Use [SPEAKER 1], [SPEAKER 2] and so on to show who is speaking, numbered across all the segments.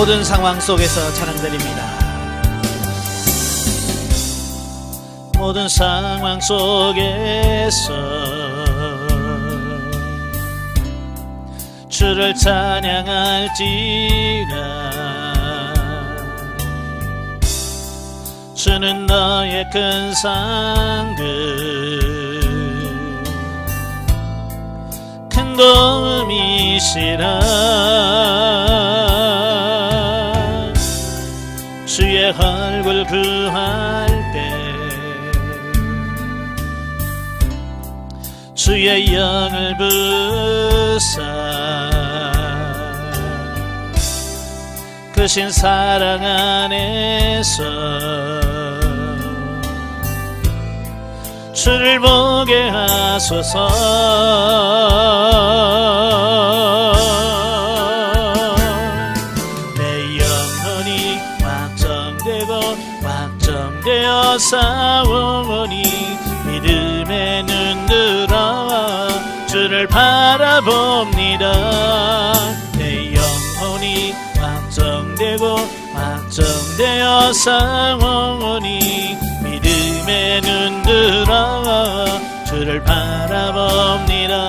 [SPEAKER 1] 모든 상황 속에서 찬양드립니다. 모든 상황 속에서 주를 찬양할지라. 주는 너의 큰 상급 큰 도움이시라. 주의 얼굴 구할 때 주의 영을 부사 크신 사랑 안에서 주를 보게 하소서. 내 영혼이 확정되어 싸우니 믿음의 눈 들어 주를 바라봅니다. 내 영혼이 확정되어 싸우니 믿음의 눈 들어 주를 바라봅니다.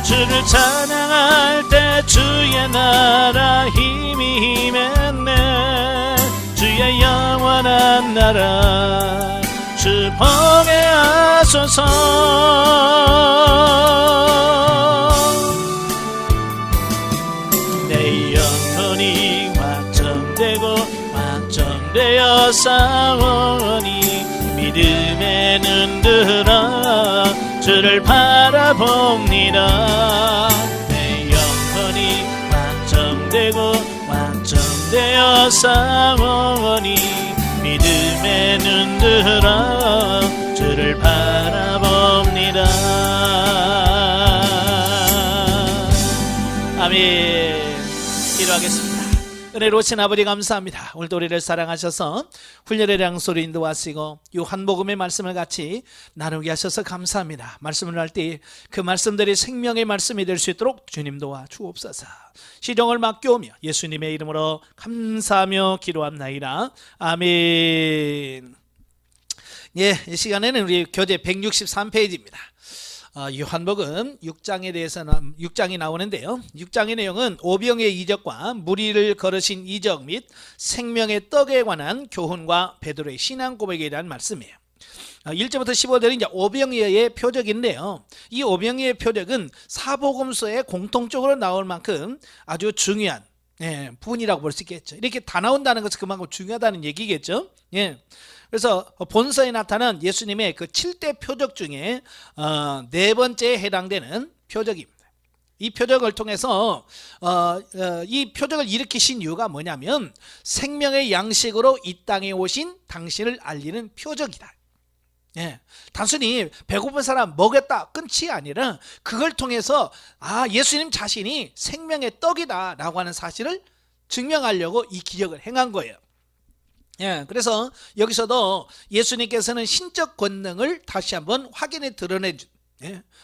[SPEAKER 1] 주를 찬양할 때 주의 나라 힘이 임했네. 주의 영원한 나라 주 보게 하소서. 내 영혼이 확정되어 싸우니 믿음의 눈 들어 주를 바라봅니다. 내 영혼이 확정되어 싸우니 믿음의 눈 들어 주를 바라봅니다. 아멘. 기도하겠습니다. 은혜로우신 아버지 감사합니다. 오늘도 우리를 사랑하셔서 훈련의 양소리 인도하시고 요한복음의 말씀을 같이 나누게 하셔서 감사합니다. 말씀을 할 때 그 말씀들이 생명의 말씀이 될 수 있도록 주님 도와 주옵소서. 시종을 맡겨오며 예수님의 이름으로 감사하며 기도합나이다. 아멘. 예, 이 시간에는 우리 교재 163페이지입니다. 요한복음 6장이 나오는데요. 6장의 내용은 오병의 이적과 무리를 걸으신 이적 및 생명의 떡에 관한 교훈과 베드로의 신앙 고백에 대한 말씀이에요. 1절부터 15절은 이제 오병이어의 표적인데요. 이 오병이어의 표적은 사복음서에 공통적으로 나올 만큼 아주 중요한 부분이라고 볼 수 있겠죠. 이렇게 다 나온다는 것은 그만큼 중요하다는 얘기겠죠. 그래서 본서에 나타난 예수님의 그 7대 표적 중에 네 번째에 해당되는 표적입니다. 이 표적을 통해서 이 표적을 일으키신 이유가 뭐냐면 생명의 양식으로 이 땅에 오신 당신을 알리는 표적이다. 단순히 배고픈 사람 먹였다 끝이 아니라 그걸 통해서 예수님 자신이 생명의 떡이다 라고 하는 사실을 증명하려고 이 기적을 행한 거예요. 그래서 여기서도 예수님께서는 신적 권능을 다시 한번 확인해 드러내준,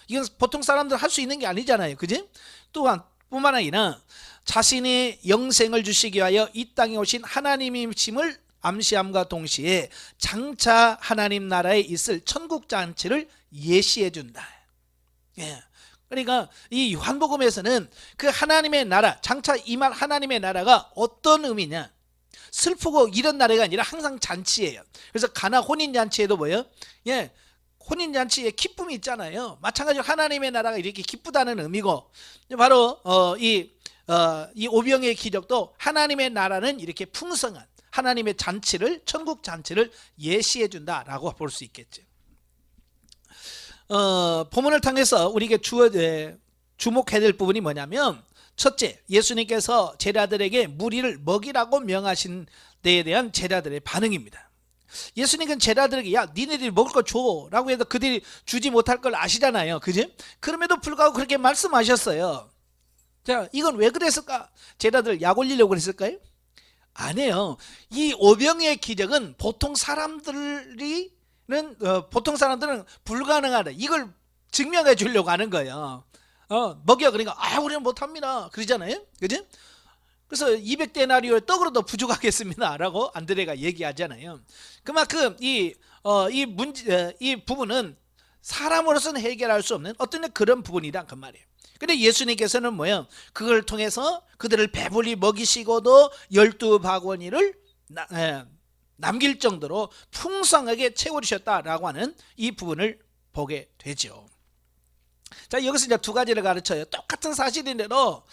[SPEAKER 1] 이건 보통 사람들 할 수 있는 게 아니잖아요, 그지? 또한 뿐만 아니라 자신의 영생을 주시기 위하여 이 땅에 오신 하나님이심을 암시함과 동시에 장차 하나님 나라에 있을 천국 잔치를 예시해 준다. 그러니까 이 요한복음에서는 그 하나님의 나라, 장차 임할 하나님의 나라가 어떤 의미냐, 슬프고 이런 나라가 아니라 항상 잔치예요. 그래서 가나 혼인잔치에도 뭐예요? 혼인잔치에 기쁨이 있잖아요. 마찬가지로 하나님의 나라가 이렇게 기쁘다는 의미고, 바로 이 오병의 기적도 하나님의 나라는 이렇게 풍성한 하나님의 잔치를, 천국 잔치를 예시해 준다라고 볼 수 있겠죠. 본문을 통해서 우리에게 주목해야 될 부분이 뭐냐면, 첫째, 예수님께서 제자들에게 무리를 먹이라고 명하신 데에 대한 제자들의 반응입니다. 예수님은 제자들에게 니네들이 먹을 거 줘 라고 해도 그들이 주지 못할 걸 아시잖아요, 그지? 그럼에도 불구하고 그렇게 말씀하셨어요. 자, 이건 왜 그랬을까? 제자들 약 올리려고 그랬을까요? 아니에요. 이 오병이의 기적은 보통 사람들은 불가능하다, 이걸 증명해 주려고 하는 거예요. 먹여. 그러니까 우리는 못합니다 그러잖아요. 그지? 그래서 200데나리오의 떡으로도 부족하겠습니다 라고 안드레가 얘기하잖아요. 그만큼 이 부분은 사람으로서는 해결할 수 없는 어떤 그런 부분이란 그 말이에요. 근데 예수님께서는 뭐예요? 그걸 통해서 그들을 배불리 먹이시고도 12바구니를 남길 정도로 풍성하게 채워주셨다라고 하는 이 부분을 보게 되죠. 자, 여기서 이제 두 가지를 가르쳐요. 똑같은 사실인데도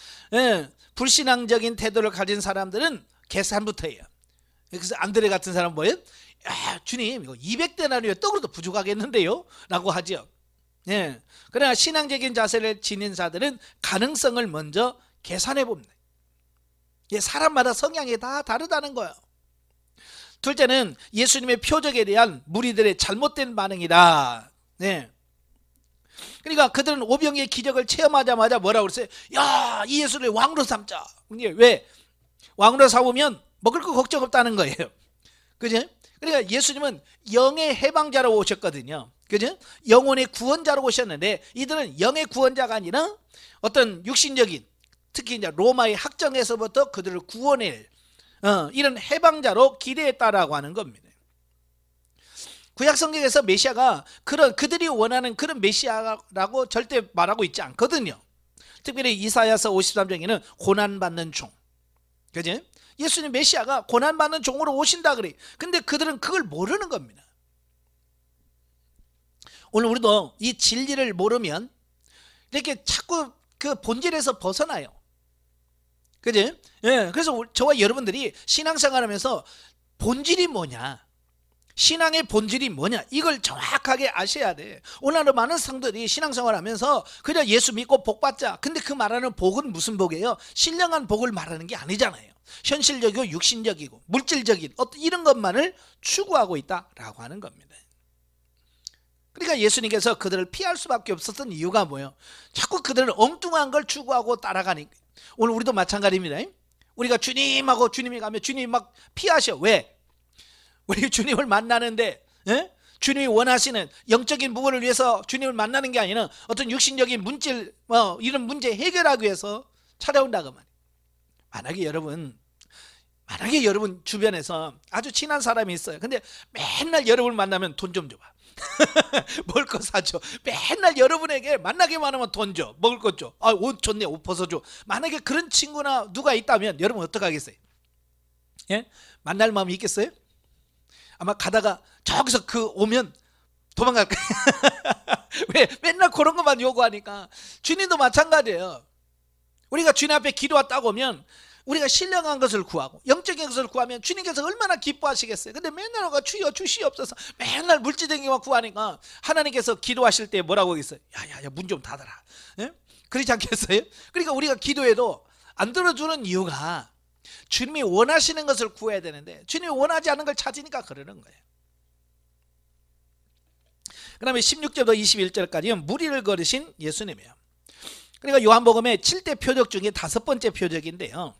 [SPEAKER 1] 불신앙적인 태도를 가진 사람들은 계산부터 해요. 그래서 안드레 같은 사람은 뭐예요? 주님, 이거 200데나리오 떡으로도 부족하겠는데요? 라고 하죠. 그러나 신앙적인 자세를 지닌 자들은 가능성을 먼저 계산해 봅니다. 사람마다 성향이 다 다르다는 거예요. 둘째는 예수님의 표적에 대한 무리들의 잘못된 반응이다. 그러니까 그들은 오병이의 기적을 체험하자마자 뭐라고 그랬어요? 야, 이 예수를 왕으로 삼자. 왜? 왕으로 삼으면 먹을 거 걱정 없다는 거예요. 그죠? 그러니까 예수님은 영의 해방자로 오셨거든요. 그죠? 영혼의 구원자로 오셨는데 이들은 영의 구원자가 아니라 어떤 육신적인, 특히 이제 로마의 학정에서부터 그들을 구원할 이런 해방자로 기대했다라고 하는 겁니다. 구약 성경에서 메시아가 그들이 원하는 그런 메시아라고 절대 말하고 있지 않거든요. 특별히 이사야서 53장에는 고난받는 종, 그죠? 예수님 메시아가 고난받는 종으로 오신다 그래. 근데 그들은 그걸 모르는 겁니다. 오늘 우리도 이 진리를 모르면 이렇게 자꾸 그 본질에서 벗어나요. 그지? 그래서 저와 여러분들이 신앙생활하면서 본질이 뭐냐, 신앙의 본질이 뭐냐, 이걸 정확하게 아셔야 돼. 오늘날 많은 성도들이 신앙생활하면서 그냥 예수 믿고 복 받자. 근데 그 말하는 복은 무슨 복이에요? 신령한 복을 말하는 게 아니잖아요. 현실적이고 육신적이고 물질적인 어떤 이런 것만을 추구하고 있다라고 하는 겁니다. 그러니까 예수님께서 그들을 피할 수밖에 없었던 이유가 뭐예요? 자꾸 그들은 엉뚱한 걸 추구하고 따라가니까. 오늘 우리도 마찬가지입니다. 우리가 주님하고 주님이 가면 주님이 막 피하셔. 왜? 우리 주님을 만나는데 주님이 원하시는 영적인 부분을 위해서 주님을 만나는 게 아니라 어떤 육신적인 문질 이런 문제 해결하기 위해서 찾아온다고 말이에요. 만약에 여러분 주변에서 아주 친한 사람이 있어요. 근데 맨날 여러분을 만나면 돈 좀 줘봐. 먹을 거 사줘. 맨날 여러분에게 만나기만 하면 돈 줘. 먹을 거 줘. 옷 좋네, 옷 벗어줘. 만약에 그런 친구나 누가 있다면 여러분 어떡하겠어요? 만날 마음이 있겠어요? 아마 가다가 저기서 오면 도망갈 거예요. 왜? 맨날 그런 것만 요구하니까. 주님도 마찬가지예요. 우리가 주님 앞에 기도 왔다고 하면 우리가 신령한 것을 구하고 영적인 것을 구하면 주님께서 얼마나 기뻐하시겠어요. 근데 맨날 우리가 주여 주시옵소서 맨날 물질적인 것만 구하니까 하나님께서 기도하실 때 뭐라고 하겠어요? 야야야, 문 좀 닫아라. 그렇지 않겠어요? 그러니까 우리가 기도해도 안 들어주는 이유가 주님이 원하시는 것을 구해야 되는데 주님이 원하지 않은 걸 찾으니까 그러는 거예요. 그 다음에 16절부터 21절까지 무리를 걸으신 예수님이에요. 그러니까 요한복음의 7대 표적 중에 5번째 표적인데요.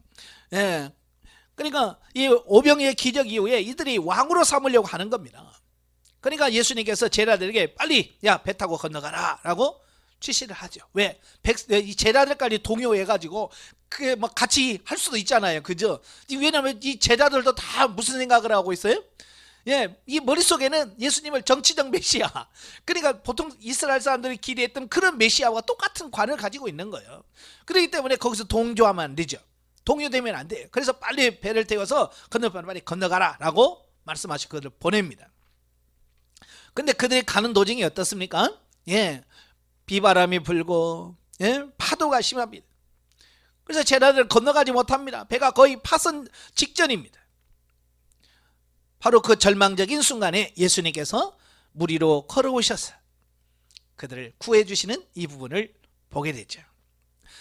[SPEAKER 1] 그러니까 이 오병이의 기적 이후에 이들이 왕으로 삼으려고 하는 겁니다. 그러니까 예수님께서 제자들에게 빨리 배 타고 건너가라 라고 지시를 하죠. 왜? 이 제자들까지 동요해가지고 그게 막 같이 할 수도 있잖아요. 그죠? 왜냐하면 이 제자들도 다 무슨 생각을 하고 있어요? 이 머릿속에는 예수님을 정치적 메시아, 그러니까 보통 이스라엘 사람들이 기대했던 그런 메시아와 똑같은 관을 가지고 있는 거예요. 그렇기 때문에 거기서 동조하면 안 되죠. 동요되면 안 돼요. 그래서 빨리 배를 태워서 건너편으로 빨리 건너가라 라고 말씀하시고 그들을 보냅니다. 근데 그들이 가는 도중이 어떻습니까? 비바람이 불고 파도가 심합니다. 그래서 제자들 건너가지 못합니다. 배가 거의 파선 직전입니다. 바로 그 절망적인 순간에 예수님께서 물 위로 걸어오셔서 그들을 구해주시는 이 부분을 보게 되죠.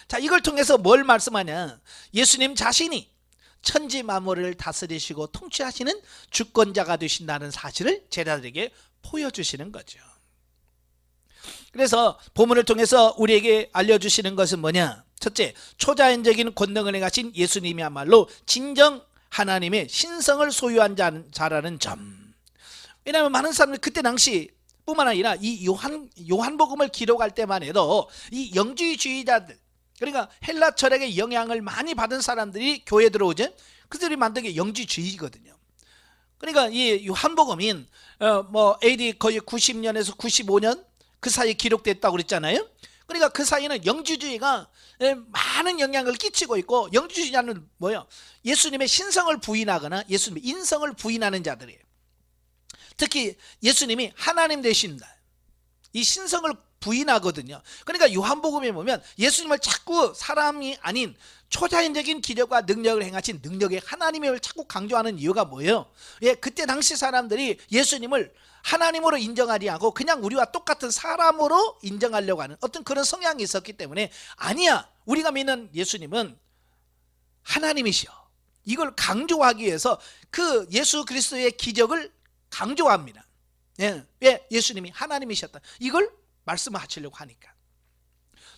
[SPEAKER 1] 자, 이걸 통해서 뭘 말씀하냐? 예수님 자신이 천지 만물을 다스리시고 통치하시는 주권자가 되신다는 사실을 제자들에게 보여주시는 거죠. 그래서 본문을 통해서 우리에게 알려주시는 것은 뭐냐? 첫째, 초자연적인 권능을 행하신 예수님이야말로 진정 하나님의 신성을 소유한 자라는 점. 왜냐하면 많은 사람들이 그때 당시 뿐만 아니라 이 요한복음을 기록할 때만 해도 이 영지주의자들, 그러니까 헬라 철학의 영향을 많이 받은 사람들이 교회에 들어오죠. 그들이 만든 게 영지주의거든요. 그러니까 이 요한복음인 AD 거의 90년에서 95년 그 사이에 기록됐다고 그랬잖아요. 그러니까 그 사이에는 영지주의가 많은 영향을 끼치고 있고, 영지주의자는 뭐예요? 예수님의 신성을 부인하거나 예수님의 인성을 부인하는 자들이에요. 특히 예수님이 하나님 되신다, 이 신성을 부인하거든요. 그러니까 요한복음에 보면 예수님을 자꾸 사람이 아닌 초자연적인 기력과 능력을 행하신 능력의 하나님을 자꾸 강조하는 이유가 뭐예요? 그때 당시 사람들이 예수님을 하나님으로 인정하지 않고 그냥 우리와 똑같은 사람으로 인정하려고 하는 어떤 그런 성향이 있었기 때문에, 아니야, 우리가 믿는 예수님은 하나님이시여, 이걸 강조하기 위해서 그 예수 그리스도의 기적을 강조합니다. 왜? 예수님이 하나님이셨다, 이걸 말씀하시려고 하니까.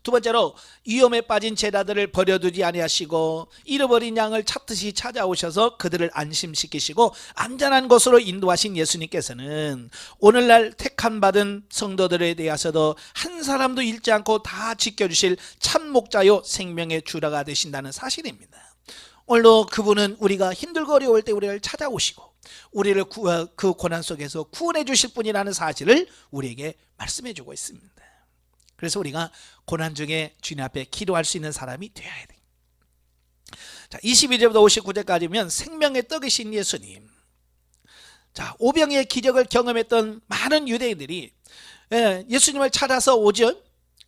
[SPEAKER 1] 두 번째로, 위험에 빠진 제자들을 버려두지 아니하시고 잃어버린 양을 찾듯이 찾아오셔서 그들을 안심시키시고 안전한 곳으로 인도하신 예수님께서는 오늘날 택함 받은 성도들에 대해서도 한 사람도 잃지 않고 다 지켜주실 참 목자요 생명의 주라가 되신다는 사실입니다. 오늘도 그분은 우리가 힘들고 어려울 때 우리를 찾아오시고 우리를 그 고난 속에서 구원해 주실 분이라는 사실을 우리에게 말씀해 주고 있습니다. 그래서 우리가 고난 중에 주님 앞에 기도할 수 있는 사람이 되어야 돼. 자, 22절부터 59절까지면 생명의 떡이신 예수님. 자, 오병이의 기적을 경험했던 많은 유대인들이 예수님을 찾아서 오죠.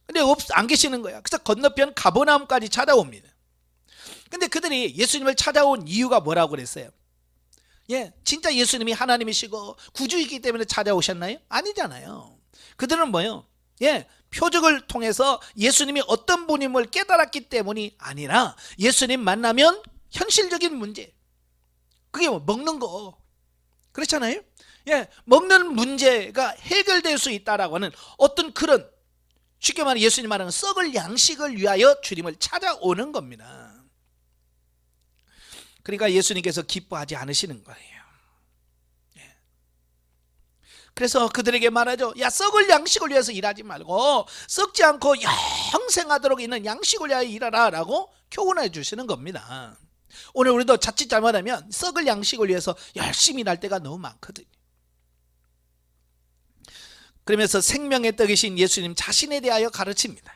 [SPEAKER 1] 근데 안 계시는 거야. 그래서 건너편 가버나움까지 찾아옵니다. 근데 그들이 예수님을 찾아온 이유가 뭐라고 그랬어요? 진짜 예수님이 하나님이시고 구주이기 때문에 찾아오셨나요? 아니잖아요. 그들은 뭐예요? 표적을 통해서 예수님이 어떤 분임을 깨달았기 때문이 아니라 예수님 만나면 현실적인 문제, 그게 뭐 먹는 거, 그렇잖아요. 먹는 문제가 해결될 수 있다라고 하는 어떤 그런, 쉽게 말해 예수님 말하는 썩을 양식을 위하여 주님을 찾아오는 겁니다. 그러니까 예수님께서 기뻐하지 않으시는 거예요. 그래서 그들에게 말하죠. 야, 썩을 양식을 위해서 일하지 말고 썩지 않고 영생하도록 있는 양식을 위하여 일하라 라고 교훈해 주시는 겁니다. 오늘 우리도 자칫 잘못하면 썩을 양식을 위해서 열심히 일할 때가 너무 많거든요. 그러면서 생명의 떡이신 예수님 자신에 대하여 가르칩니다.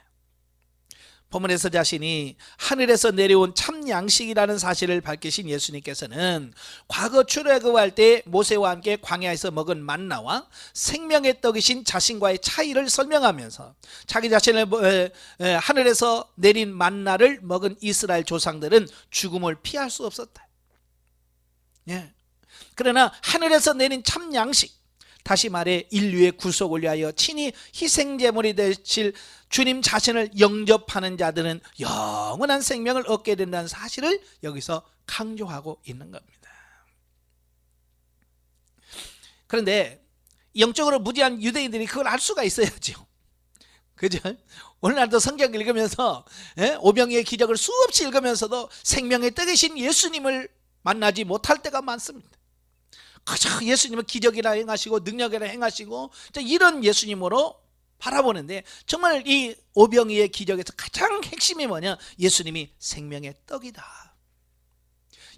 [SPEAKER 1] 본문에서 자신이 하늘에서 내려온 참 양식이라는 사실을 밝히신 예수님께서는 과거 출애굽할 때 모세와 함께 광야에서 먹은 만나와 생명의 떡이신 자신과의 차이를 설명하면서 자기 자신을 하늘에서 내린 만나를 먹은 이스라엘 조상들은 죽음을 피할 수 없었다. 그러나 하늘에서 내린 참 양식, 다시 말해 인류의 구속을 위하여 친히 희생제물이 되실 주님 자신을 영접하는 자들은 영원한 생명을 얻게 된다는 사실을 여기서 강조하고 있는 겁니다. 그런데 영적으로 무지한 유대인들이 그걸 알 수가 있어야죠. 그죠? 오늘날도 성경 읽으면서 오병이의 기적을 수없이 읽으면서도 생명의 떡이신 예수님을 만나지 못할 때가 많습니다. 그저 예수님은 기적이라 행하시고 능력이라 행하시고 이런 예수님으로 바라보는데, 정말 이 오병이의 기적에서 가장 핵심이 뭐냐? 예수님이 생명의 떡이다.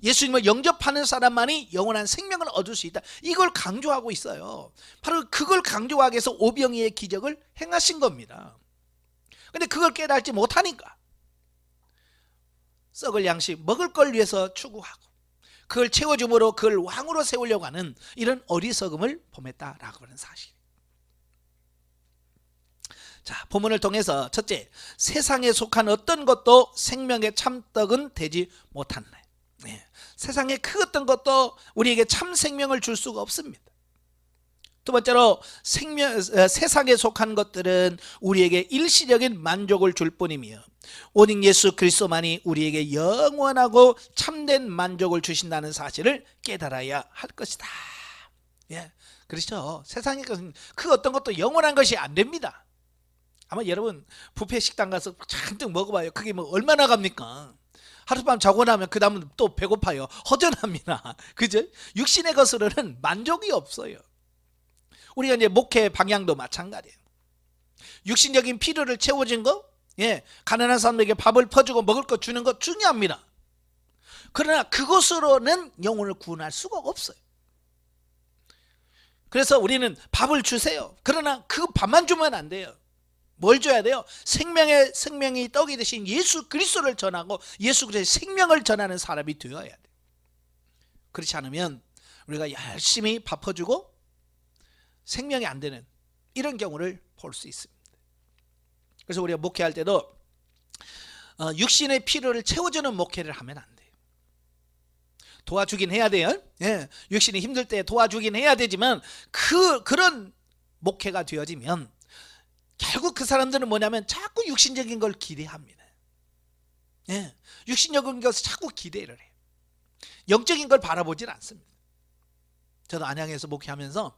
[SPEAKER 1] 예수님을 영접하는 사람만이 영원한 생명을 얻을 수 있다. 이걸 강조하고 있어요. 바로 그걸 강조하기 위해서 오병이의 기적을 행하신 겁니다. 근데 그걸 깨닫지 못하니까 썩을 양식 먹을 걸 위해서 추구하고 그걸 채워줌으로 그걸 왕으로 세우려고 하는 이런 어리석음을 범했다라고 하는 사실. 자, 본문을 통해서 첫째, 세상에 속한 어떤 것도 생명의 참떡은 되지 못한다. 세상에 그 어떤 것도 우리에게 참 생명을 줄 수가 없습니다. 두 번째로, 세상에 속한 것들은 우리에게 일시적인 만족을 줄 뿐이며 오직 예수 그리스도만이 우리에게 영원하고 참된 만족을 주신다는 사실을 깨달아야 할 것이다. 그렇죠. 세상의 것은 그 어떤 것도 영원한 것이 안 됩니다. 아마 여러분 뷔페 식당 가서 잔뜩 먹어봐요. 그게 뭐 얼마나 갑니까? 하룻밤 자고 나면 그 다음은 또 배고파요. 허전합니다. 그죠? 육신의 것으로는 만족이 없어요. 우리가 이제 목회 방향도 마찬가지예요. 육신적인 필요를 채워진 거, 가난한 사람에게 밥을 퍼주고 먹을 거 주는 거 중요합니다. 그러나 그것으로는 영혼을 구원할 수가 없어요. 그래서 우리는 밥을 주세요. 그러나 그 밥만 주면 안 돼요. 뭘 줘야 돼요? 생명이 떡이 되신 예수 그리스도를 전하고 예수 그리스도의 생명을 전하는 사람이 되어야 돼요. 그렇지 않으면 우리가 열심히 밥 퍼주고 생명이 안 되는 이런 경우를 볼 수 있습니다. 그래서 우리가 목회할 때도 육신의 필요를 채워주는 목회를 하면 안 돼요. 도와주긴 해야 돼요. 육신이 힘들 때 도와주긴 해야 되지만 그런 목회가 되어지면 결국 그 사람들은 뭐냐면 자꾸 육신적인 걸 기대합니다. 육신적인 것을 자꾸 기대를 해요. 영적인 걸 바라보질 않습니다. 저도 안양에서 목회하면서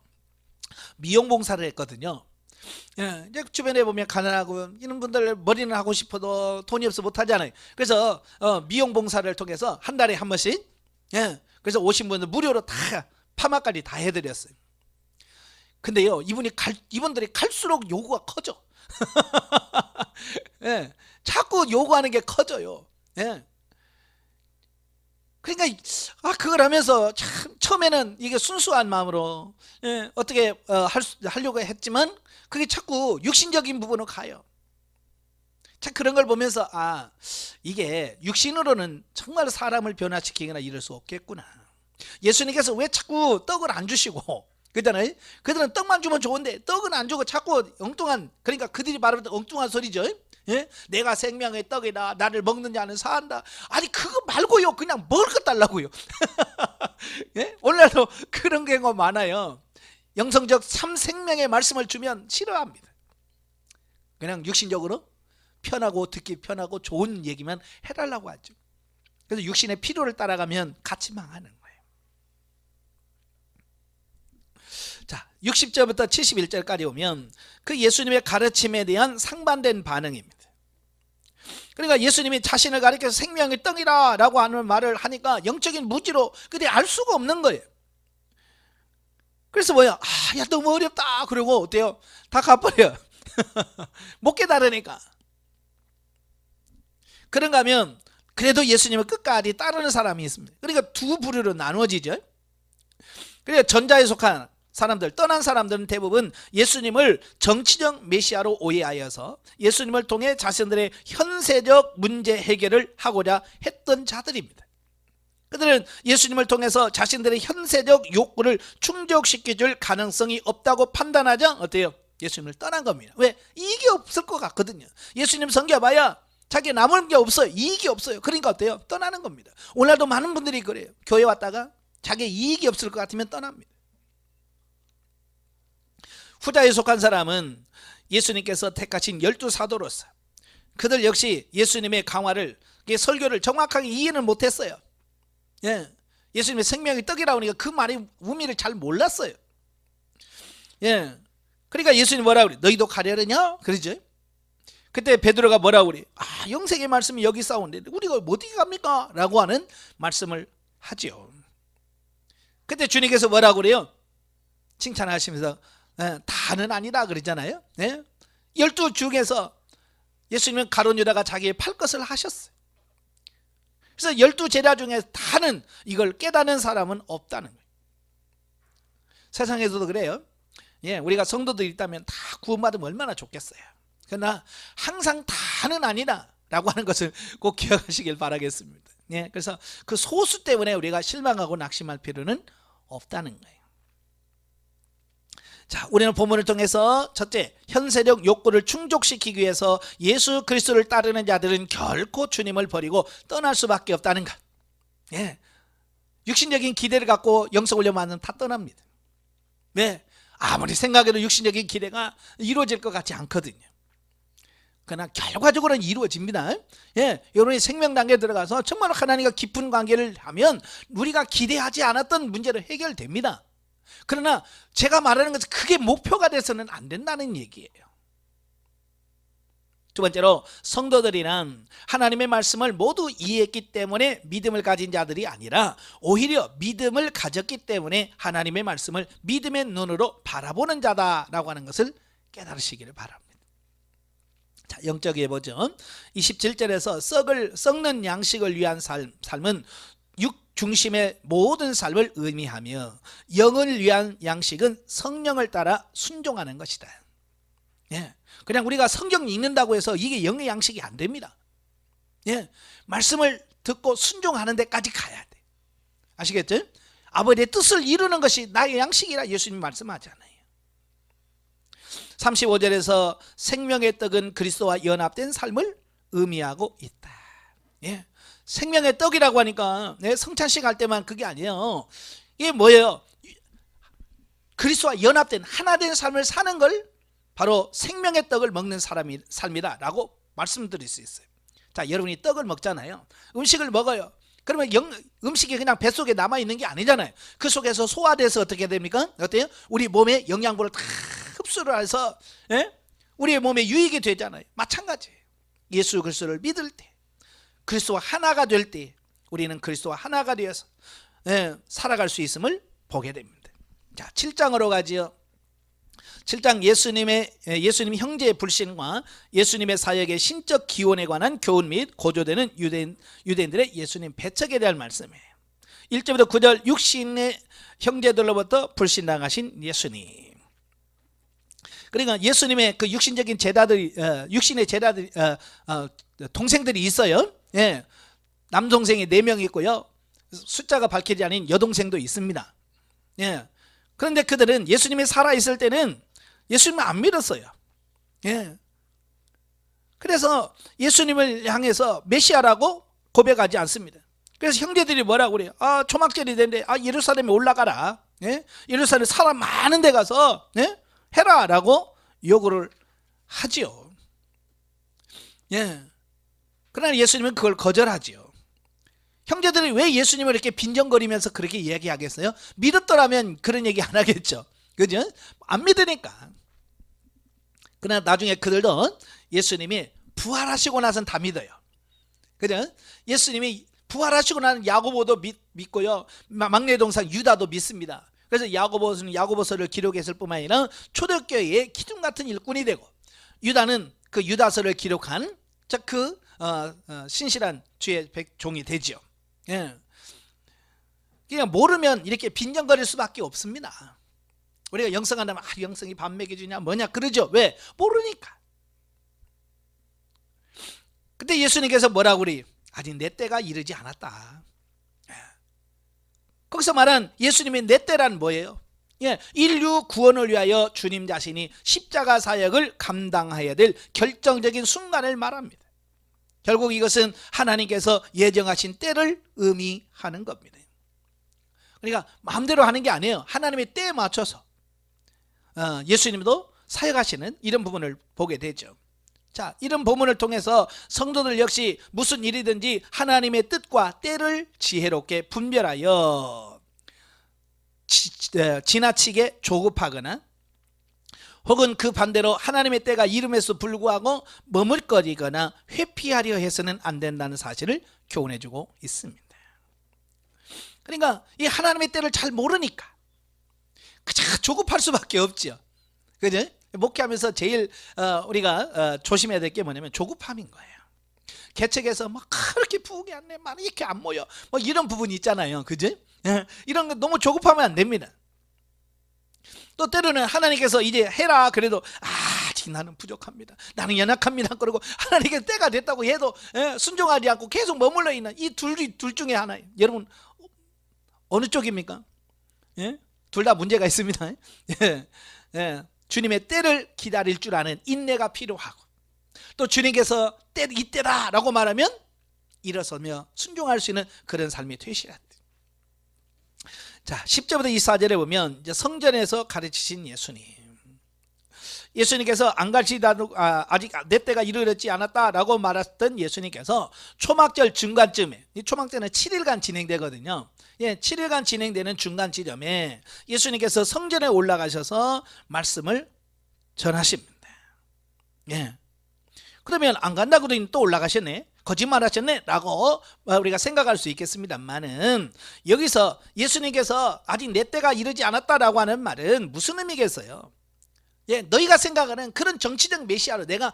[SPEAKER 1] 미용봉사를 했거든요. 이제 주변에 보면 가난하고 이런 분들 머리는 하고 싶어도 돈이 없어 못하잖아요. 그래서 미용봉사를 통해서 한 달에 한 번씩, 그래서 오신 분들 무료로 다 파마까지 다 해드렸어요. 근데요, 이분들이 갈수록 요구가 커져. 자꾸 요구하는 게 커져요. 그러니까 그걸 하면서 참 처음에는 이게 순수한 마음으로 어떻게 하려고 했지만 그게 자꾸 육신적인 부분으로 가요. 참 그런 걸 보면서 이게 육신으로는 정말 사람을 변화시키거나 이럴 수 없겠구나. 예수님께서 왜 자꾸 떡을 안 주시고 그잖아요. 그들은 떡만 주면 좋은데 떡은 안 주고 자꾸 엉뚱한, 그러니까 그들이 말하는 엉뚱한 소리죠. 내가 생명의 떡이다, 나를 먹는 자는 산다. 아니 그거 말고요, 그냥 먹을 것 달라고요. 오늘날도 그런 경우가 많아요. 영성적 참 생명의 말씀을 주면 싫어합니다. 그냥 육신적으로 편하고 듣기 편하고 좋은 얘기만 해달라고 하죠. 그래서 육신의 필요를 따라가면 같이 망하는 거예요. 자, 60절부터 71절까지 오면 그 예수님의 가르침에 대한 상반된 반응입니다. 그러니까 예수님이 자신을 가리켜서 생명의 떡이라 라고 하는 말을 하니까 영적인 무지로 그들이 알 수가 없는 거예요. 그래서 뭐야, 야 너무 어렵다 그러고 어때요? 다 가버려요. 못 깨달으니까. 그런가 하면 그래도 예수님을 끝까지 따르는 사람이 있습니다. 그러니까 두 부류로 나누어지죠. 그러니까 전자에 속한 사람들, 떠난 사람들은 대부분 예수님을 정치적 메시아로 오해하여서 예수님을 통해 자신들의 현세적 문제 해결을 하고자 했던 자들입니다. 그들은 예수님을 통해서 자신들의 현세적 욕구를 충족시켜줄 가능성이 없다고 판단하자 어때요? 예수님을 떠난 겁니다. 왜? 이익이 없을 것 같거든요. 예수님 섬겨봐야 자기 남을 게 없어요. 이익이 없어요. 그러니까 어때요? 떠나는 겁니다. 오늘도 많은 분들이 그래요. 교회 왔다가 자기 이익이 없을 것 같으면 떠납니다. 후자에 속한 사람은 예수님께서 택하신 12사도로서 그들 역시 예수님의 강화를, 설교를 정확하게 이해는 못했어요. 예수님의 생명의 떡이라고 하니까 그 말의 의미를 잘 몰랐어요. 그러니까 예수님 뭐라고 그래? 너희도 가려느냐? 그러죠. 그때 베드로가 뭐라고 그래? 영생의 말씀이 여기 싸우는데 우리가 어떻게 갑니까? 라고 하는 말씀을 하죠. 그때 주님께서 뭐라고 그래요? 칭찬하시면서 다는 아니다 그러잖아요. 12 중에서 예수님은 가룟 유다가 자기의 팔 것을 하셨어요. 그래서 12 제자 중에 다는 이걸 깨닫는 사람은 없다는 거예요. 세상에서도 그래요. 우리가 성도들이 있다면 다 구원받으면 얼마나 좋겠어요. 그러나 항상 다는 아니다 라고 하는 것을 꼭 기억하시길 바라겠습니다. 그래서 그 소수 때문에 우리가 실망하고 낙심할 필요는 없다는 거예요. 자, 우리는 본문을 통해서 첫째, 현세적 욕구를 충족시키기 위해서 예수 그리스도를 따르는 자들은 결코 주님을 버리고 떠날 수밖에 없다는 것. 육신적인 기대를 갖고 영성훈련만은 다 떠납니다. 아무리 생각해도 육신적인 기대가 이루어질 것 같지 않거든요. 그러나 결과적으로는 이루어집니다. 여러분이 생명 단계에 들어가서 정말 하나님과 깊은 관계를 하면 우리가 기대하지 않았던 문제로 해결됩니다. 그러나 제가 말하는 것은 그게 목표가 돼서는 안 된다는 얘기예요. 두 번째로 성도들이란 하나님의 말씀을 모두 이해했기 때문에 믿음을 가진 자들이 아니라 오히려 믿음을 가졌기 때문에 하나님의 말씀을 믿음의 눈으로 바라보는 자다라고 하는 것을 깨달으시기를 바랍니다. 자, 영적 예보죠. 27절에서 썩는 양식을 위한 삶은 육 중심의 모든 삶을 의미하며 영을 위한 양식은 성령을 따라 순종하는 것이다. 예, 그냥 우리가 성경 읽는다고 해서 이게 영의 양식이 안 됩니다. 예, 말씀을 듣고 순종하는 데까지 가야 돼. 아시겠죠? 아버지의 뜻을 이루는 것이 나의 양식이라 예수님이 말씀하잖아요. 35절에서 생명의 떡은 그리스도와 연합된 삶을 의미하고 있다. 예, 생명의 떡이라고 하니까 성찬식 할 때만 그게 아니에요. 이게 뭐예요? 그리스도와 연합된 하나된 삶을 사는 걸 바로 생명의 떡을 먹는 삶이다라고 말씀드릴 수 있어요. 자, 여러분이 떡을 먹잖아요. 음식을 먹어요. 그러면 음식이 그냥 뱃속에 남아있는 게 아니잖아요. 그 속에서 소화돼서 어떻게 됩니까? 어때요? 우리 몸에 영양분을 다 흡수를 해서 우리의 몸에 유익이 되잖아요. 마찬가지예요. 예수 그리스도를 믿을 때, 그리스도와 하나가 될 때 우리는 그리스도와 하나가 되어서 살아갈 수 있음을 보게 됩니다. 자, 7장으로 가지요. 7장 예수님 형제의 불신과 예수님의 사역의 신적 기원에 관한 교훈 및 고조되는 유대인들의 예수님 배척에 대한 말씀이에요. 1절부터 9절 육신의 형제들로부터 불신당하신 예수님. 그러니까 예수님의 그 육신적인 육신의 제자들이 동생들이 있어요. 예, 남동생이 4명 있고요. 숫자가 밝히지 않은 여동생도 있습니다. 예, 그런데 그들은 예수님이 살아있을 때는 예수님을 안 믿었어요. 예. 그래서 예수님을 향해서 메시아라고 고백하지 않습니다. 그래서 형제들이 뭐라고 그래요? 초막절이 되는데 예루살렘에 올라가라. 예? 예루살렘 사람 많은 데 가서 해라 라고 요구를 하지요. 예. 그러나 예수님은 그걸 거절하지요. 형제들이 왜 예수님을 이렇게 빈정거리면서 그렇게 이야기하겠어요? 믿었더라면 그런 얘기 안 하겠죠. 그죠? 안 믿으니까. 그러나 나중에 그들도 예수님이 부활하시고 나서는 다 믿어요. 그죠? 예수님이 부활하시고 나는 야고보도 믿고요. 막내 동생 유다도 믿습니다. 그래서 야고보서를 기록했을 뿐만 아니라 초대교회의 기둥 같은 일꾼이 되고, 유다는 그 유다서를 기록한 그 신실한 주의 백종이 되죠. 예. 그냥 모르면 이렇게 빈정거릴 수밖에 없습니다. 우리가 영성한다면 영성이 밥 먹여주냐 뭐냐 그러죠. 왜? 모르니까. 근데 예수님께서 뭐라고 그래요? 아직 내 때가 이르지 않았다. 거기서 말한 예수님의 내 때란 뭐예요? 예, 인류 구원을 위하여 주님 자신이 십자가 사역을 감당해야 될 결정적인 순간을 말합니다. 결국 이것은 하나님께서 예정하신 때를 의미하는 겁니다. 그러니까 마음대로 하는 게 아니에요. 하나님의 때에 맞춰서 예수님도 사역하시는 이런 부분을 보게 되죠. 자, 이런 본문을 통해서 성도들 역시 무슨 일이든지 하나님의 뜻과 때를 지혜롭게 분별하여 지나치게 조급하거나 혹은 그 반대로 하나님의 때가 이름에서 불구하고 머물거리거나 회피하려 해서는 안 된다는 사실을 교훈해주고 있습니다. 그러니까 이 하나님의 때를 잘 모르니까 그저 조급할 수밖에 없죠. 그죠? 목회하면서 제일 우리가 조심해야 될 게 뭐냐면 조급함인 거예요. 개척에서 막 그렇게 부흥이 안 돼, 막 이렇게 안 모여, 뭐 이런 부분이 있잖아요. 그죠? 이런 거 너무 조급하면 안 됩니다. 또 때로는 하나님께서 이제 해라 그래도 아직 나는 부족합니다, 나는 연약합니다 그러고 하나님께서 때가 됐다고 해도 순종하지 않고 계속 머물러 있는 이 둘 중에 하나예요. 여러분 어느 쪽입니까? 둘 다 문제가 있습니다. 주님의 때를 기다릴 줄 아는 인내가 필요하고, 또 주님께서 이때다 라고 말하면 일어서며 순종할 수 있는 그런 삶이 되시라. 자, 10절부터 24절에 보면 이제 성전에서 가르치신 예수님께서 안 가르치다 아직 내 때가 이르렀지 않았다라고 말했던 예수님께서 초막절 중간쯤에, 이 초막절은 7일간 진행되거든요. 7일간 진행되는 중간 지점에 예수님께서 성전에 올라가셔서 말씀을 전하십니다. 그러면 안 간다고 더니 또 올라가셨네, 거짓말하셨네 라고 우리가 생각할 수 있겠습니다만은, 여기서 예수님께서 아직 내 때가 이르지 않았다라고 하는 말은 무슨 의미겠어요? 예, 너희가 생각하는 그런 정치적 메시아로 내가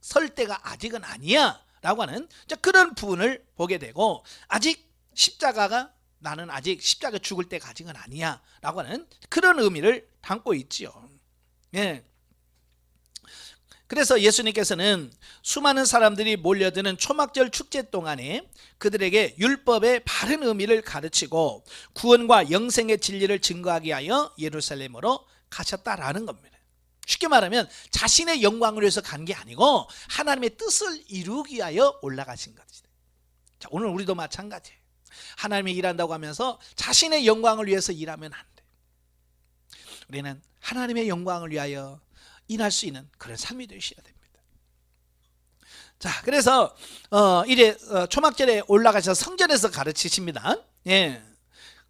[SPEAKER 1] 설 때가 아직은 아니야 라고 하는 그런 부분을 보게 되고, 아직 십자가가, 나는 아직 십자가 죽을 때가 아직은 아니야 라고 하는 그런 의미를 담고 있지요. 예. 그래서 예수님께서는 수많은 사람들이 몰려드는 초막절 축제 동안에 그들에게 율법의 바른 의미를 가르치고 구원과 영생의 진리를 증거하기 위하여 예루살렘으로 가셨다라는 겁니다. 쉽게 말하면 자신의 영광을 위해서 간 게 아니고 하나님의 뜻을 이루기 위하여 올라가신 거지. 자, 오늘 우리도 마찬가지예요. 하나님이 일한다고 하면서 자신의 영광을 위해서 일하면 안 돼. 우리는 하나님의 영광을 위하여 일할 수 있는 그런 삶이 되셔야 됩니다. 자, 그래서 이제 초막절에 올라가셔서 성전에서 가르치십니다. 예.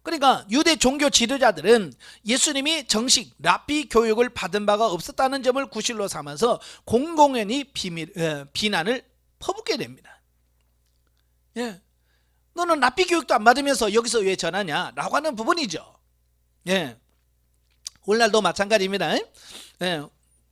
[SPEAKER 1] 그러니까 유대 종교 지도자들은 예수님이 정식 랍비 교육을 받은 바가 없었다는 점을 구실로 삼아서 공공연히 비난을 퍼붓게 됩니다. 예. 너는 랍비 교육도 안 받으면서 여기서 왜 전하냐 라고 하는 부분이죠. 예. 오늘날도 마찬가지입니다. 예.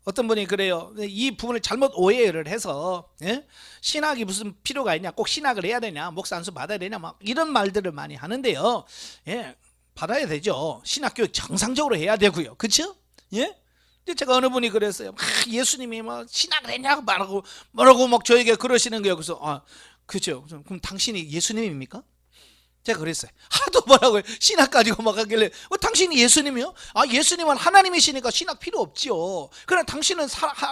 [SPEAKER 1] 어떤 분이 그래요. 이 부분을 잘못 오해를 해서, 예? 신학이 무슨 필요가 있냐, 꼭 신학을 해야 되냐, 목사 안수 받아야 되냐, 막 이런 말들을 많이 하는데요. 예, 받아야 되죠. 신학 교육 정상적으로 해야 되고요. 그렇죠? 예? 근데 제가 어느 분이 그랬어요. 예수님이 뭐 신학을 했냐고 말하고 막 저에게 그러시는 거예요. 그래서 그렇죠. 그럼 당신이 예수님입니까? 제가 그랬어요. 하도 뭐라고요. 신학 가지고 막 하길래 당신이 예수님이요? 예수님은 하나님이시니까 신학 필요 없지요. 그러나 당신은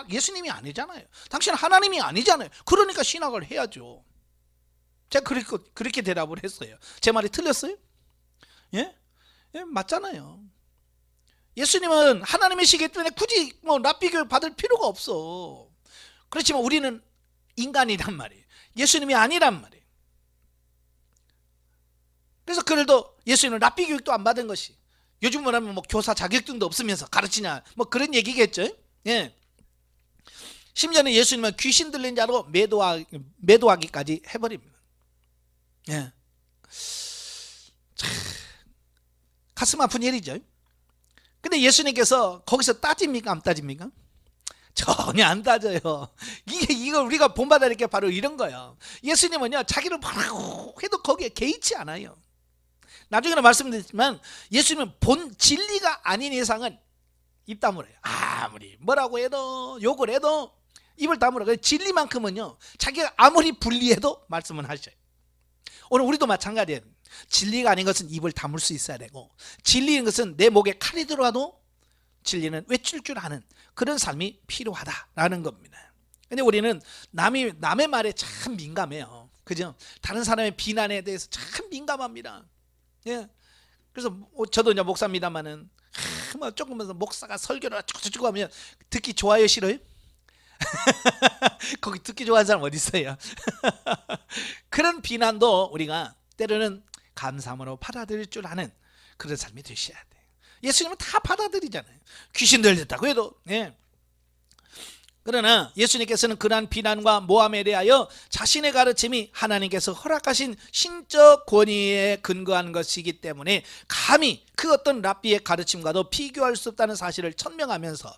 [SPEAKER 1] 예수님이 아니잖아요. 당신은 하나님이 아니잖아요. 그러니까 신학을 해야죠. 제가 그렇게 대답을 했어요. 제 말이 틀렸어요? 예? 예, 맞잖아요. 예수님은 하나님이시기 때문에 굳이 뭐 랍비 교육 받을 필요가 없어. 그렇지만 우리는 인간이란 말이에요. 예수님이 아니란 말이에요. 그래서 그들도 예수님은 랍비 교육도 안 받은 것이, 요즘 뭐라면 뭐 교사 자격증도 없으면서 가르치냐, 뭐 그런 얘기겠죠. 예. 심지어는 예수님은 귀신 들린 자로 매도하기까지 해버립니다. 예. 참, 가슴 아픈 일이죠. 근데 예수님께서 거기서 따집니까, 안 따집니까? 전혀 안 따져요. 이거 우리가 본받아야 될 게 바로 이런 거예요. 예수님은요, 자기를 뭐라고 해도 거기에 개의치 않아요. 나중에는 말씀드렸지만 예수님은 본 진리가 아닌 이상은 입 다물어요. 아무리 뭐라고 해도, 욕을 해도 입을 다물어요. 진리만큼은요, 자기가 아무리 불리해도 말씀은 하셔요. 오늘 우리도 마찬가지예요. 진리가 아닌 것은 입을 다물 수 있어야 되고, 진리인 것은 내 목에 칼이 들어와도 진리는 외칠 줄 아는 그런 삶이 필요하다라는 겁니다. 근데 우리는 남의 말에 참 민감해요. 그죠? 다른 사람의 비난에 대해서 참 민감합니다. 예. 그래서 저도 이제 목사입니다만은 뭐 조금 목사가 설교를 쭉쭉쭉 하면 듣기 좋아요, 싫어요? 거기 듣기 좋아하는 사람 어디 있어요? 그런 비난도 우리가 때로는 감사함으로 받아들일 줄 아는 그런 삶이 되셔야 돼요. 예수님은 다 받아들이잖아요. 귀신 들렸다고 해도. 예. 그러나 예수님께서는 그러한 비난과 모함에 대하여 자신의 가르침이 하나님께서 허락하신 신적 권위에 근거한 것이기 때문에 감히 그 어떤 랍비의 가르침과도 비교할 수 없다는 사실을 천명하면서,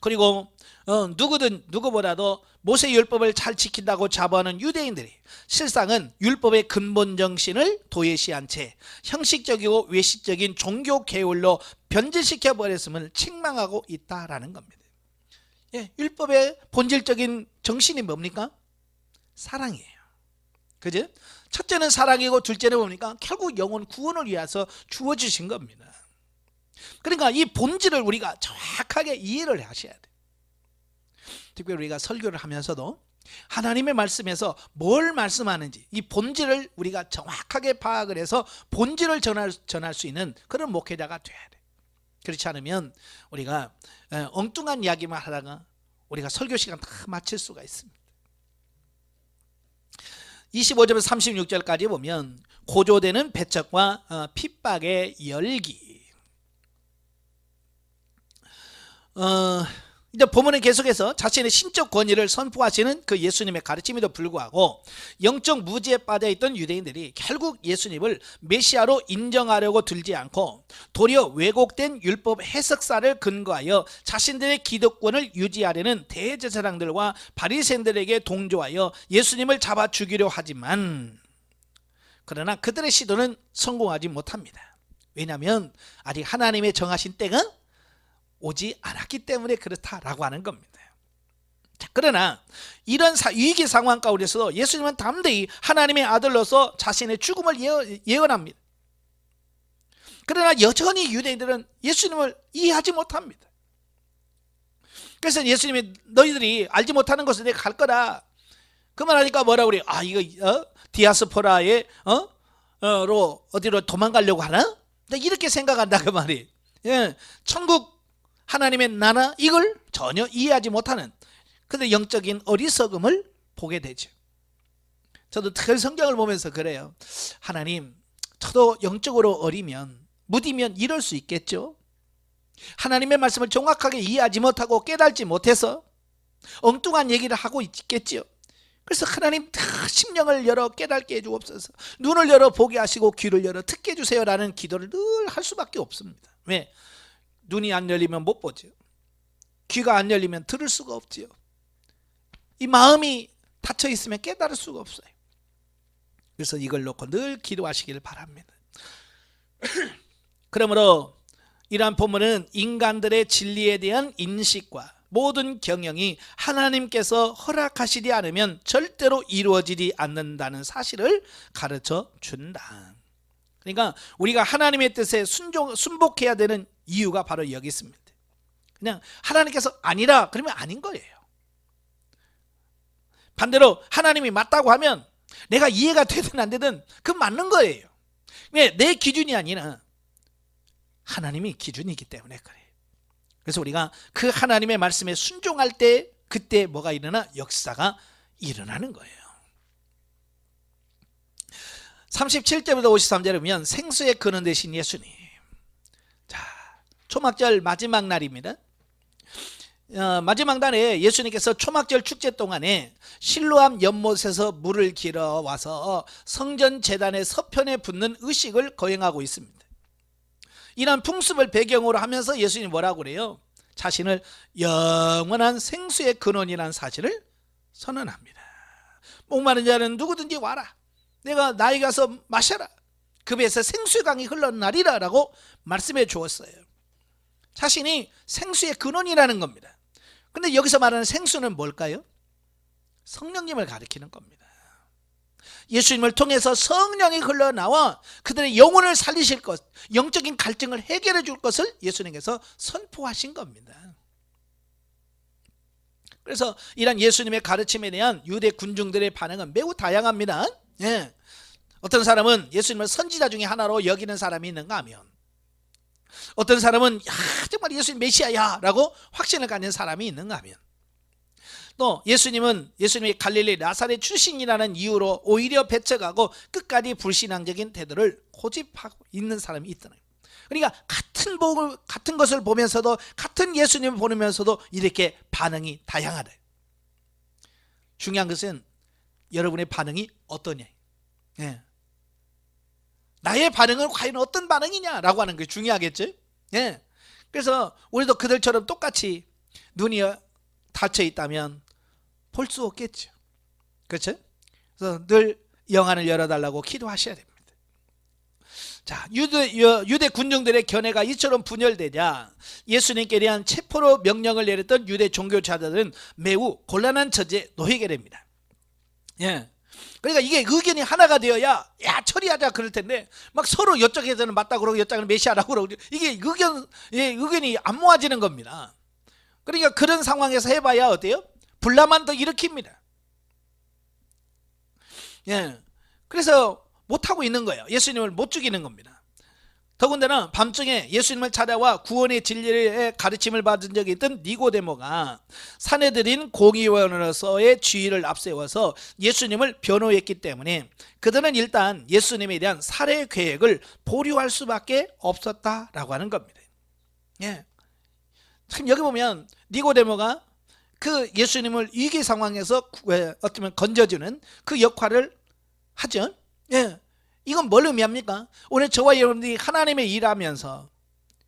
[SPEAKER 1] 그리고 누구보다도 모세 율법을 잘 지킨다고 자부하는 유대인들이 실상은 율법의 근본 정신을 도외시한 채 형식적이고 외식적인 종교 계율로 변질시켜 버렸음을 책망하고 있다라는 겁니다. 예, 율법의 본질적인 정신이 뭡니까? 사랑이에요. 그죠? 첫째는 사랑이고 둘째는 뭡니까? 결국 영혼 구원을 위해서 주어주신 겁니다. 그러니까 이 본질을 우리가 정확하게 이해를 하셔야 돼요. 특별히 우리가 설교를 하면서도 하나님의 말씀에서 뭘 말씀하는지 이 본질을 우리가 정확하게 파악을 해서 본질을 전할 수 있는 그런 목회자가 돼야 돼요. 그렇지 않으면 우리가 엉뚱한 이야기만 하다가 우리가 설교 시간 다 마칠 수가 있습니다. 25절에서 36절까지 보면 고조되는 배척과 핍박의 열기. 이제 본문은 계속해서 자신의 신적 권위를 선포하시는 그 예수님의 가르침에도 불구하고 영적 무지에 빠져있던 유대인들이 결국 예수님을 메시아로 인정하려고 들지 않고 도리어 왜곡된 율법 해석사를 근거하여 자신들의 기득권을 유지하려는 대제사장들과 바리새인들에게 동조하여 예수님을 잡아 죽이려 하지만, 그러나 그들의 시도는 성공하지 못합니다. 왜냐하면 아직 하나님의 정하신 때가 오지 않았기 때문에 그렇다라고 하는 겁니다. 자, 그러나 이런 위기 상황 가운데서도 예수님은 담대히 하나님의 아들로서 자신의 죽음을 예언합니다. 그러나 여전히 유대인들은 예수님을 이해하지 못합니다. 그래서 예수님이 너희들이 알지 못하는 것을 내가 갈 거다, 그 말하니까 뭐라고 그래요? 아, 이거 디아스포라에 로 어디로 도망가려고 하나? 이렇게 생각한다 그 말이. 천국 하나님의 나라, 이걸 전혀 이해하지 못하는 그들의 영적인 어리석음을 보게 되죠. 저도 늘 성경을 보면서 그래요. 하나님, 저도 영적으로 어리면, 무디면 이럴 수 있겠죠. 하나님의 말씀을 정확하게 이해하지 못하고 깨달지 못해서 엉뚱한 얘기를 하고 있겠죠. 그래서 하나님 심령을 열어 깨닫게 해주옵소서, 눈을 열어 보게 하시고 귀를 열어 듣게 해주세요라는 기도를 늘 할 수밖에 없습니다. 왜? 눈이 안 열리면 못 보죠. 귀가 안 열리면 들을 수가 없지요. 이 마음이 닫혀 있으면 깨달을 수가 없어요. 그래서 이걸 놓고 늘 기도하시기를 바랍니다. 그러므로 이러한 본문은 인간들의 진리에 대한 인식과 모든 경영이 하나님께서 허락하시지 않으면 절대로 이루어지지 않는다는 사실을 가르쳐 준다. 그러니까 우리가 하나님의 뜻에 순복해야 되는 이유가 바로 여기 있습니다. 그냥 하나님께서 아니라 그러면 아닌 거예요. 반대로 하나님이 맞다고 하면 내가 이해가 되든 안 되든 그 맞는 거예요. 왜? 내 기준이 아니라 하나님이 기준이기 때문에 그래요. 그래서 우리가 그 하나님의 말씀에 순종할 때 그때 뭐가 일어나? 역사가 일어나는 거예요. 37절부터 53절에 보면 생수의 근원 되신 예수님. 자, 초막절 마지막 날입니다. 마지막 날에 예수님께서 초막절 축제 동안에 실로암 연못에서 물을 길어 와서 성전 제단의 서편에 붙는 의식을 거행하고 있습니다. 이런 풍습을 배경으로 하면서 예수님이 뭐라고 그래요? 자신을 영원한 생수의 근원이라는 사실을 선언합니다. 목마른 자는 누구든지 와라, 내가 나에게 가서 마셔라, 그 배에서 생수의 강이 흘러나리라 라고 말씀해 주었어요. 자신이 생수의 근원이라는 겁니다. 근데 여기서 말하는 생수는 뭘까요? 성령님을 가리키는 겁니다. 예수님을 통해서 성령이 흘러나와 그들의 영혼을 살리실 것, 영적인 갈증을 해결해 줄 것을 예수님께서 선포하신 겁니다. 그래서 이런 예수님의 가르침에 대한 유대 군중들의 반응은 매우 다양합니다. 어떤 사람은 예수님을 선지자 중에 하나로 여기는 사람이 있는가 하면, 어떤 사람은 정말 예수님 메시아야 라고 확신을 갖는 사람이 있는가 하면, 또 예수님이 갈릴리 나사렛 출신이라는 이유로 오히려 배척하고 끝까지 불신앙적인 태도를 고집하고 있는 사람이 있더라. 그러니까 같은 것을 보면서도, 같은 예수님을 보면서도 이렇게 반응이 다양하다. 중요한 것은 여러분의 반응이 어떠냐, 나의 반응은 과연 어떤 반응이냐라고 하는 게 중요하겠죠. 그래서 우리도 그들처럼 똑같이 눈이 닫혀 있다면 볼 수 없겠죠. 그렇죠? 그래서 늘 영안을 열어달라고 기도하셔야 됩니다. 자, 유대 군중들의 견해가 이처럼 분열되자 예수님께 대한 체포로 명령을 내렸던 유대 종교자들은 매우 곤란한 처지에 놓이게 됩니다. 그러니까 이게 의견이 하나가 되어야 처리하자 그럴 텐데, 막 서로 이쪽에서는 맞다 그러고 이쪽에는 메시아라고 그러고, 이게 의견이 안 모아지는 겁니다. 그러니까 그런 상황에서 해봐야 어때요? 분란만 더 일으킵니다. 그래서 못하고 있는 거예요. 예수님을 못 죽이는 겁니다. 더군다나 밤중에 예수님을 찾아와 구원의 진리의 가르침을 받은 적이 있던 니고데모가 사내들인 공의원으로서의 지위를 앞세워서 예수님을 변호했기 때문에 그들은 일단 예수님에 대한 살해 계획을 보류할 수밖에 없었다라고 하는 겁니다. 지금 여기 보면 니고데모가 그 예수님을 위기 상황에서 어쩌면 건져주는 그 역할을 하죠. 예, 이건 뭘 의미합니까? 오늘 저와 여러분들이 하나님의 일하면서,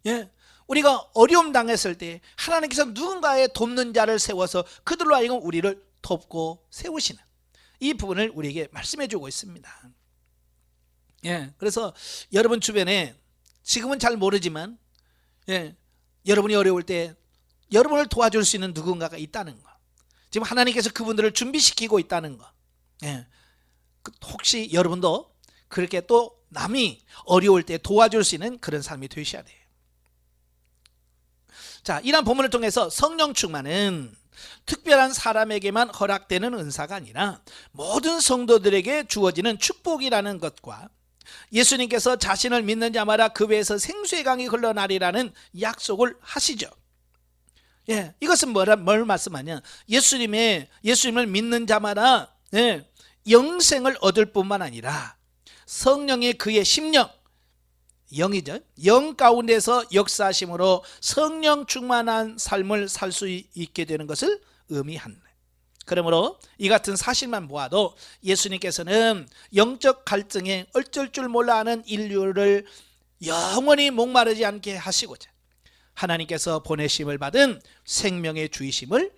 [SPEAKER 1] 예, 우리가 어려움 당했을 때 하나님께서 누군가의 돕는 자를 세워서 그들로 하여금 우리를 돕고 세우시는 이 부분을 우리에게 말씀해 주고 있습니다. 예, 그래서 여러분 주변에 지금은 잘 모르지만, 예, 여러분이 어려울 때 여러분을 도와줄 수 있는 누군가가 있다는 거, 지금 하나님께서 그분들을 준비시키고 있다는 거, 예, 혹시 여러분도 그렇게 또 남이 어려울 때 도와줄 수 있는 그런 삶이 되셔야 돼요. 자, 이런 본문을 통해서 성령 충만은 특별한 사람에게만 허락되는 은사가 아니라 모든 성도들에게 주어지는 축복이라는 것과 예수님께서 자신을 믿는 자마다 그 배에서 생수의 강이 흘러나리라는 약속을 하시죠. 예, 이것은 뭘 말씀하냐? 예수님을 믿는 자마다, 예, 영생을 얻을 뿐만 아니라 성령의 그의 심령, 영이죠. 영 가운데서 역사하심으로 성령 충만한 삶을 살 수 있게 되는 것을 의미한다. 그러므로 이 같은 사실만 보아도 예수님께서는 영적 갈증에 어쩔 줄 몰라 하는 인류를 영원히 목마르지 않게 하시고자 하나님께서 보내심을 받은 생명의 주이심을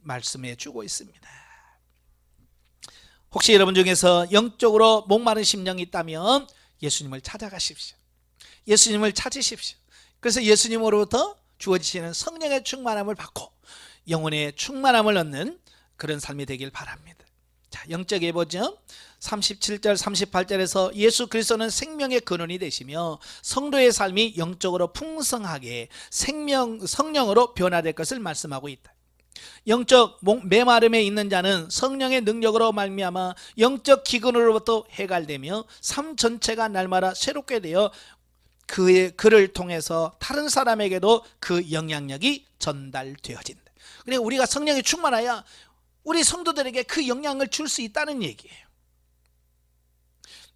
[SPEAKER 1] 말씀해 주고 있습니다. 혹시 여러분 중에서 영적으로 목마른 심령이 있다면 예수님을 찾아가십시오. 예수님을 찾으십시오. 그래서 예수님으로부터 주어지시는 성령의 충만함을 받고 영혼의 충만함을 얻는 그런 삶이 되길 바랍니다. 자, 영적 예보죠. 37절 38절에서 예수 그리스도는 생명의 근원이 되시며 성도의 삶이 영적으로 풍성하게 성령으로 변화될 것을 말씀하고 있다. 영적 메마름에 있는 자는 성령의 능력으로 말미암아 영적 기근으로부터 해갈되며 삶 전체가 날마다 새롭게 되어 그를 통해서 다른 사람에게도 그 영향력이 전달되어진다. 그러니까 우리가 성령이 충만하여 우리 성도들에게 그 영향을 줄 수 있다는 얘기예요.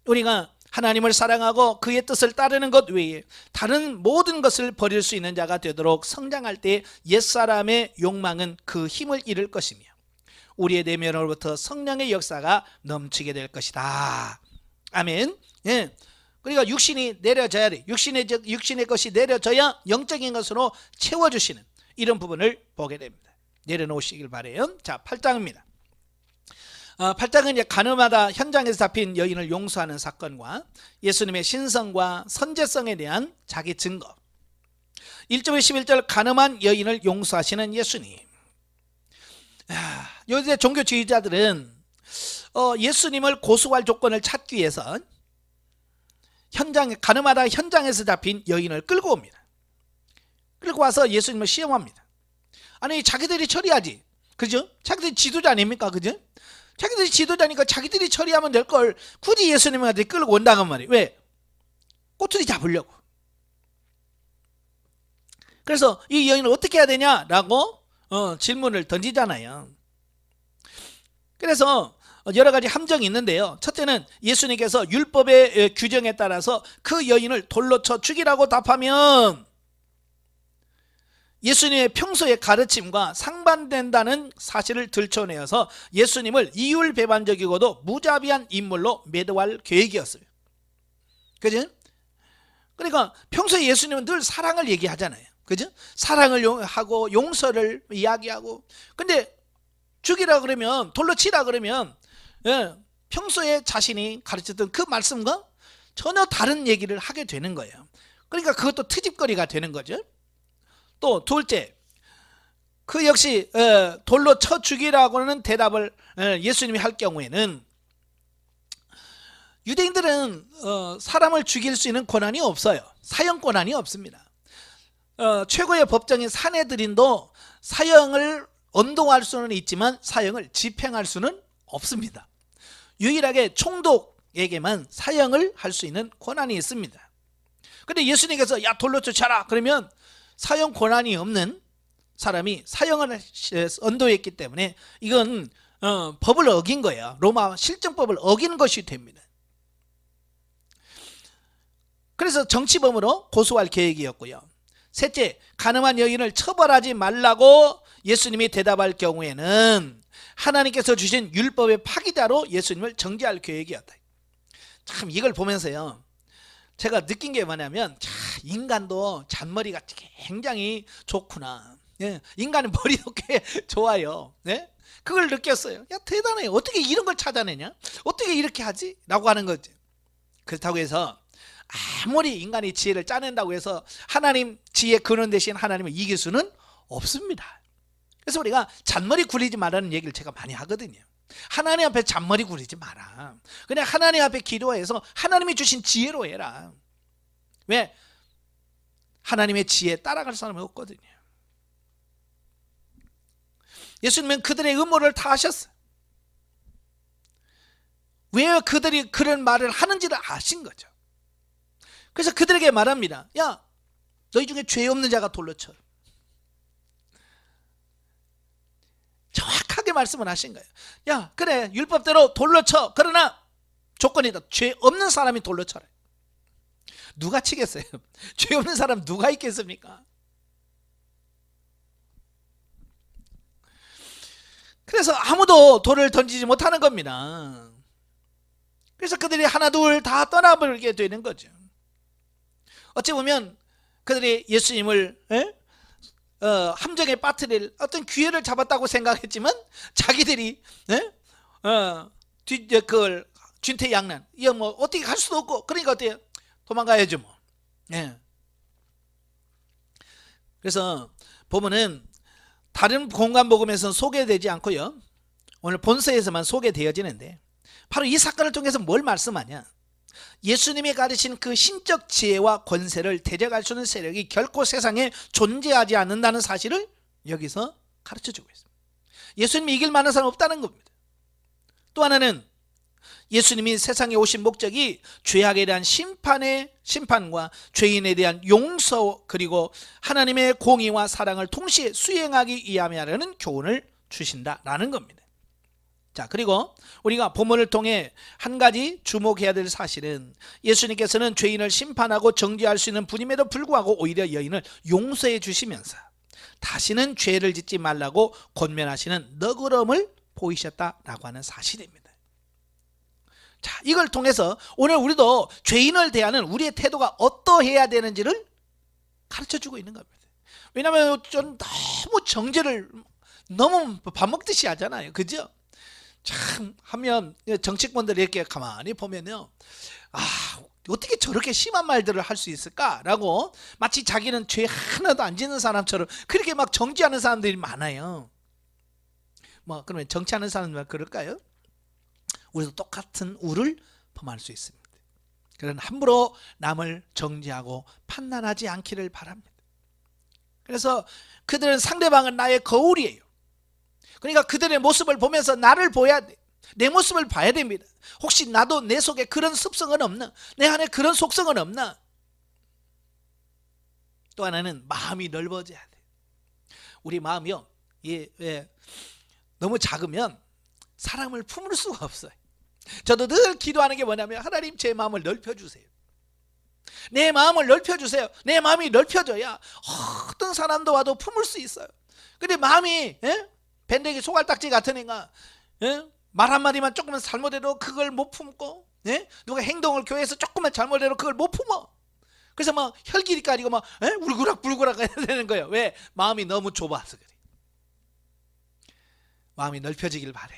[SPEAKER 1] 우리가 하나님을 사랑하고 그의 뜻을 따르는 것 외에 다른 모든 것을 버릴 수 있는 자가 되도록 성장할 때 옛사람의 욕망은 그 힘을 잃을 것이며 우리의 내면으로부터 성령의 역사가 넘치게 될 것이다. 아멘. 예. 그러니까 육신이 내려져야 돼. 육신의 것이 내려져야 영적인 것으로 채워주시는 이런 부분을 보게 됩니다. 내려놓으시길 바래요. 자, 8장입니다. 8장은 이제 가늠하다 현장에서 잡힌 여인을 용서하는 사건과 예수님의 신성과 선제성에 대한 자기 증거. 1절 11절 가늠한 여인을 용서하시는 예수님. 요새 종교주의자들은 예수님을 고소할 조건을 찾기 위해서 가늠하다 현장에서 잡힌 여인을 끌고 옵니다. 끌고 와서 예수님을 시험합니다. 아니, 자기들이 처리하지, 그죠? 자기들이 지도자 아닙니까, 그죠? 자기들이 지도자니까 자기들이 처리하면 될 걸 굳이 예수님한테 끌고 온다는 말이에요. 왜? 꼬투리 잡으려고. 그래서 이 여인을 어떻게 해야 되냐라고 질문을 던지잖아요. 그래서 여러 가지 함정이 있는데요. 첫째는 예수님께서 율법의 규정에 따라서 그 여인을 돌로 쳐 죽이라고 답하면 예수님의 평소의 가르침과 상반된다는 사실을 들춰내어서 예수님을 이율배반적이고도 무자비한 인물로 매도할 계획이었어요. 그죠? 그러니까 평소에 예수님은 늘 사랑을 얘기하잖아요. 그죠? 사랑을 하고 용서를 이야기하고, 근데 죽이라 그러면, 돌로 치라 그러면, 예, 평소에 자신이 가르쳤던 그 말씀과 전혀 다른 얘기를 하게 되는 거예요. 그러니까 그것도 트집거리가 되는 거죠. 또 둘째, 그 역시 돌로 쳐 죽이라고는 대답을 예수님이 할 경우에는 유대인들은 사람을 죽일 수 있는 권한이 없어요. 사형 권한이 없습니다. 최고의 법정인 산헤드린도 사형을 언도할 수는 있지만 사형을 집행할 수는 없습니다. 유일하게 총독에게만 사형을 할 수 있는 권한이 있습니다. 근데 예수님께서 야, 돌로 쳐라 그러면 사형 권한이 없는 사람이 사형을 언도했기 때문에 이건 법을 어긴 거예요. 로마 실정법을 어긴 것이 됩니다. 그래서 정치범으로 고소할 계획이었고요. 셋째, 간음한 여인을 처벌하지 말라고 예수님이 대답할 경우에는 하나님께서 주신 율법의 파기자로 예수님을 정죄할 계획이었다. 참 이걸 보면서요, 제가 느낀 게 뭐냐면, 인간도 잔머리가 굉장히 좋구나. 예, 인간은 머리도 꽤 좋아요. 네? 그걸 느꼈어요. 야, 대단해. 어떻게 이런 걸 찾아내냐? 어떻게 이렇게 하지? 라고 하는 거지. 그렇다고 해서 아무리 인간이 지혜를 짜낸다고 해서 하나님 지혜 근원 대신 하나님을 이길 수는 없습니다. 그래서 우리가 잔머리 굴리지 말라는 얘기를 제가 많이 하거든요. 하나님 앞에 잔머리 굴리지 마라. 그냥 하나님 앞에 기도해서 하나님이 주신 지혜로 해라. 왜? 하나님의 지혜에 따라갈 사람이 없거든요. 예수님은 그들의 음모를 다 아셨어요. 왜 그들이 그런 말을 하는지를 아신 거죠. 그래서 그들에게 말합니다. 야, 너희 중에 죄 없는 자가 돌로 쳐. 정확하게 말씀을 하신 거예요. 야, 그래, 율법대로 돌로 쳐. 그러나 조건이다. 죄 없는 사람이 돌로 쳐라. 누가 치겠어요? 죄 없는 사람 누가 있겠습니까? 그래서 아무도 돌을 던지지 못하는 겁니다. 그래서 그들이 하나둘 다 떠나버리게 되는 거죠. 어찌 보면 그들이 예수님을 함정에 빠뜨릴 어떤 기회를 잡았다고 생각했지만, 자기들이 그걸 진퇴양난, 이거 뭐 어떻게 갈 수도 없고, 그러니까 어때요? 도망가야죠 뭐. 예. 그래서 보면은 다른 공간 복음에서는 소개되지 않고요, 오늘 본서에서만 소개되어지는데, 바로 이 사건을 통해서 뭘 말씀하냐? 예수님이 가르친 그 신적 지혜와 권세를 대적할 수 있는 세력이 결코 세상에 존재하지 않는다는 사실을 여기서 가르쳐주고 있습니다. 예수님이 이길 만한 사람 없다는 겁니다. 또 하나는 예수님이 세상에 오신 목적이 죄악에 대한 심판과 죄인에 대한 용서, 그리고 하나님의 공의와 사랑을 동시에 수행하기 위함이라는 교훈을 주신다라는 겁니다. 자, 그리고 우리가 본문을 통해 한 가지 주목해야 될 사실은, 예수님께서는 죄인을 심판하고 정죄할 수 있는 분임에도 불구하고 오히려 여인을 용서해 주시면서 다시는 죄를 짓지 말라고 권면하시는 너그러움을 보이셨다라고 하는 사실입니다. 자, 이걸 통해서 오늘 우리도 죄인을 대하는 우리의 태도가 어떠해야 되는지를 가르쳐주고 있는 겁니다. 왜냐하면 좀 너무 정죄를 너무 밥 먹듯이 하잖아요. 그죠? 참 하면 정치권들이 이렇게 가만히 보면요, 어떻게 저렇게 심한 말들을 할 수 있을까라고 마치 자기는 죄 하나도 안 짓는 사람처럼 그렇게 막 정죄하는 사람들이 많아요. 뭐 그러면 정치하는 사람들만 그럴까요? 우리도 똑같은 우를 범할 수 있습니다. 그런 함부로 남을 정죄하고 판단하지 않기를 바랍니다. 그래서 그들은 상대방은 나의 거울이에요. 그러니까 그들의 모습을 보면서 나를 보여야 돼. 내 모습을 봐야 됩니다. 혹시 나도 내 속에 그런 습성은 없나? 내 안에 그런 속성은 없나? 또 하나는 마음이 넓어져야 돼. 우리 마음이요, 너무 작으면 사람을 품을 수가 없어요. 저도 늘 기도하는 게 뭐냐면, 하나님 제 마음을 넓혀주세요. 내 마음을 넓혀주세요. 내 마음이 넓혀져야 어떤 사람도 와도 품을 수 있어요. 근데 마음이 밴댕이 소갈딱지 같으니까 말 한마디만 조금만 잘못해도 그걸 못 품고, 누가 행동을 교회에서 조금만 잘못해도 그걸 못 품어. 그래서 막 혈기가 아니고 막 울그락불그락 해야 되는 거예요. 왜? 마음이 너무 좁아서 그래. 마음이 넓혀지길 바래.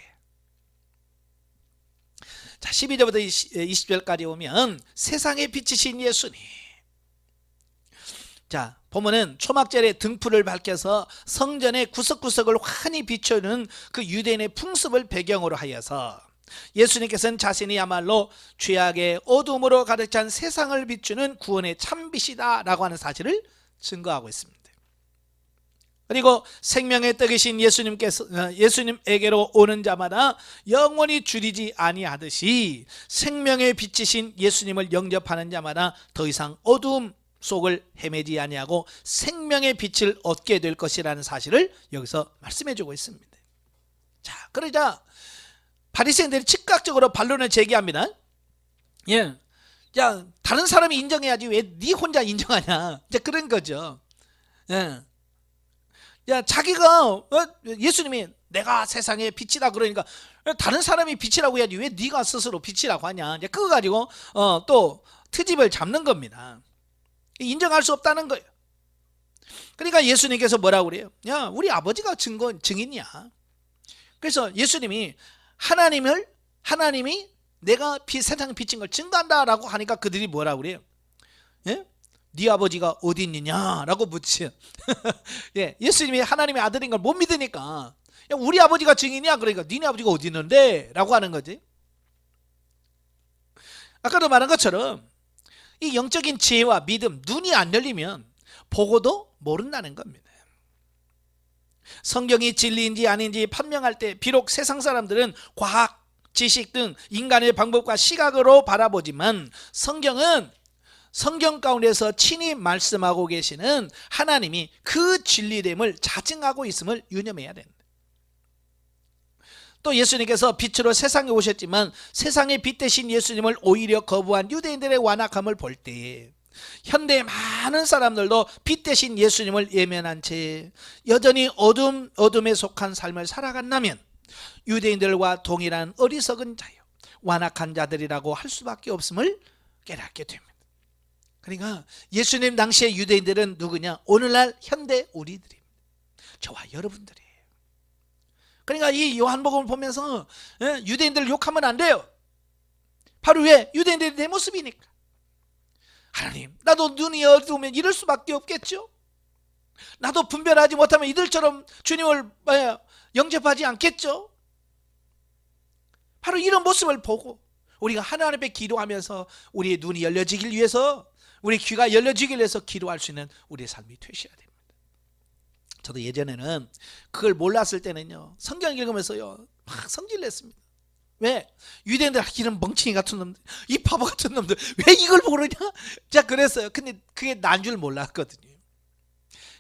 [SPEAKER 1] 자, 12절부터 20절까지 오면 세상에 비치신 예수님. 자, 보면은 초막절에 등불을 밝혀서 성전의 구석구석을 환히 비추는 그 유대인의 풍습을 배경으로 하여서 예수님께서는 자신이야말로 죄악의 어둠으로 가득 찬 세상을 비추는 구원의 참빛이다 라고 하는 사실을 증거하고 있습니다. 그리고 생명의 떡이신 예수님에게로 오는 자마다 영원히 줄이지 아니하듯이 생명의 빛이신 예수님을 영접하는 자마다 더 이상 어두움 속을 헤매지 아니하고 생명의 빛을 얻게 될 것이라는 사실을 여기서 말씀해주고 있습니다. 자, 그러자 바리새인들이 즉각적으로 반론을 제기합니다. 야, 다른 사람이 인정해야지 왜 네 혼자 인정하냐? 이제 그런 거죠. 예. 야, 자기가 예수님이 내가 세상의 빛이다 그러니까 다른 사람이 빛이라고 해야지 왜 네가 스스로 빛이라고 하냐. 이제 그거 가지고 또 트집을 잡는 겁니다. 인정할 수 없다는 거예요. 그러니까 예수님께서 뭐라고 그래요? 야, 우리 아버지가 증인이야. 그래서 예수님이 하나님이 내가 세상에 비친 걸 증거한다라고 하니까 그들이 뭐라고 그래요? 예? 네 아버지가 어디 있느냐라고 묻지. 예, 예수님이 하나님의 아들인 걸 못 믿으니까 야, 우리 아버지가 증인이야. 그러니까 니네 아버지가 어디 있는데? 라고 하는 거지. 아까도 말한 것처럼 이 영적인 지혜와 믿음, 눈이 안 열리면 보고도 모른다는 겁니다. 성경이 진리인지 아닌지 판명할 때 비록 세상 사람들은 과학, 지식 등 인간의 방법과 시각으로 바라보지만 성경은 성경 가운데서 친히 말씀하고 계시는 하나님이 그 진리됨을 자증하고 있음을 유념해야 된다. 또 예수님께서 빛으로 세상에 오셨지만 세상의 빛 대신 예수님을 오히려 거부한 유대인들의 완악함을 볼 때 현대의 많은 사람들도 빛 대신 예수님을 예면한 채 여전히 어둠에 속한 삶을 살아간다면 유대인들과 동일한 어리석은 자요 완악한 자들이라고 할 수밖에 없음을 깨닫게 됩니다. 그러니까 예수님 당시의 유대인들은 누구냐? 오늘날 현대 우리들입니다. 저와 여러분들이에요. 그러니까 이 요한복음을 보면서 유대인들을 욕하면 안 돼요. 바로 왜? 유대인들이 내 모습이니까. 하나님, 나도 눈이 어두우면 이럴 수밖에 없겠죠? 나도 분별하지 못하면 이들처럼 주님을 영접하지 않겠죠? 바로 이런 모습을 보고 우리가 하나님 앞에 기도하면서 우리의 눈이 열려지길 위해서, 우리 귀가 열려지길 위해서 기도할 수 있는 우리의 삶이 되셔야 됩니다. 저도 예전에는 그걸 몰랐을 때는요, 성경 읽으면서요 막 성질냈습니다. 왜? 유대인들 이런 멍청이 같은 놈들, 이 바보 같은 놈들 왜 이걸 모르냐? 자, 그랬어요. 근데 그게 난 줄 몰랐거든요.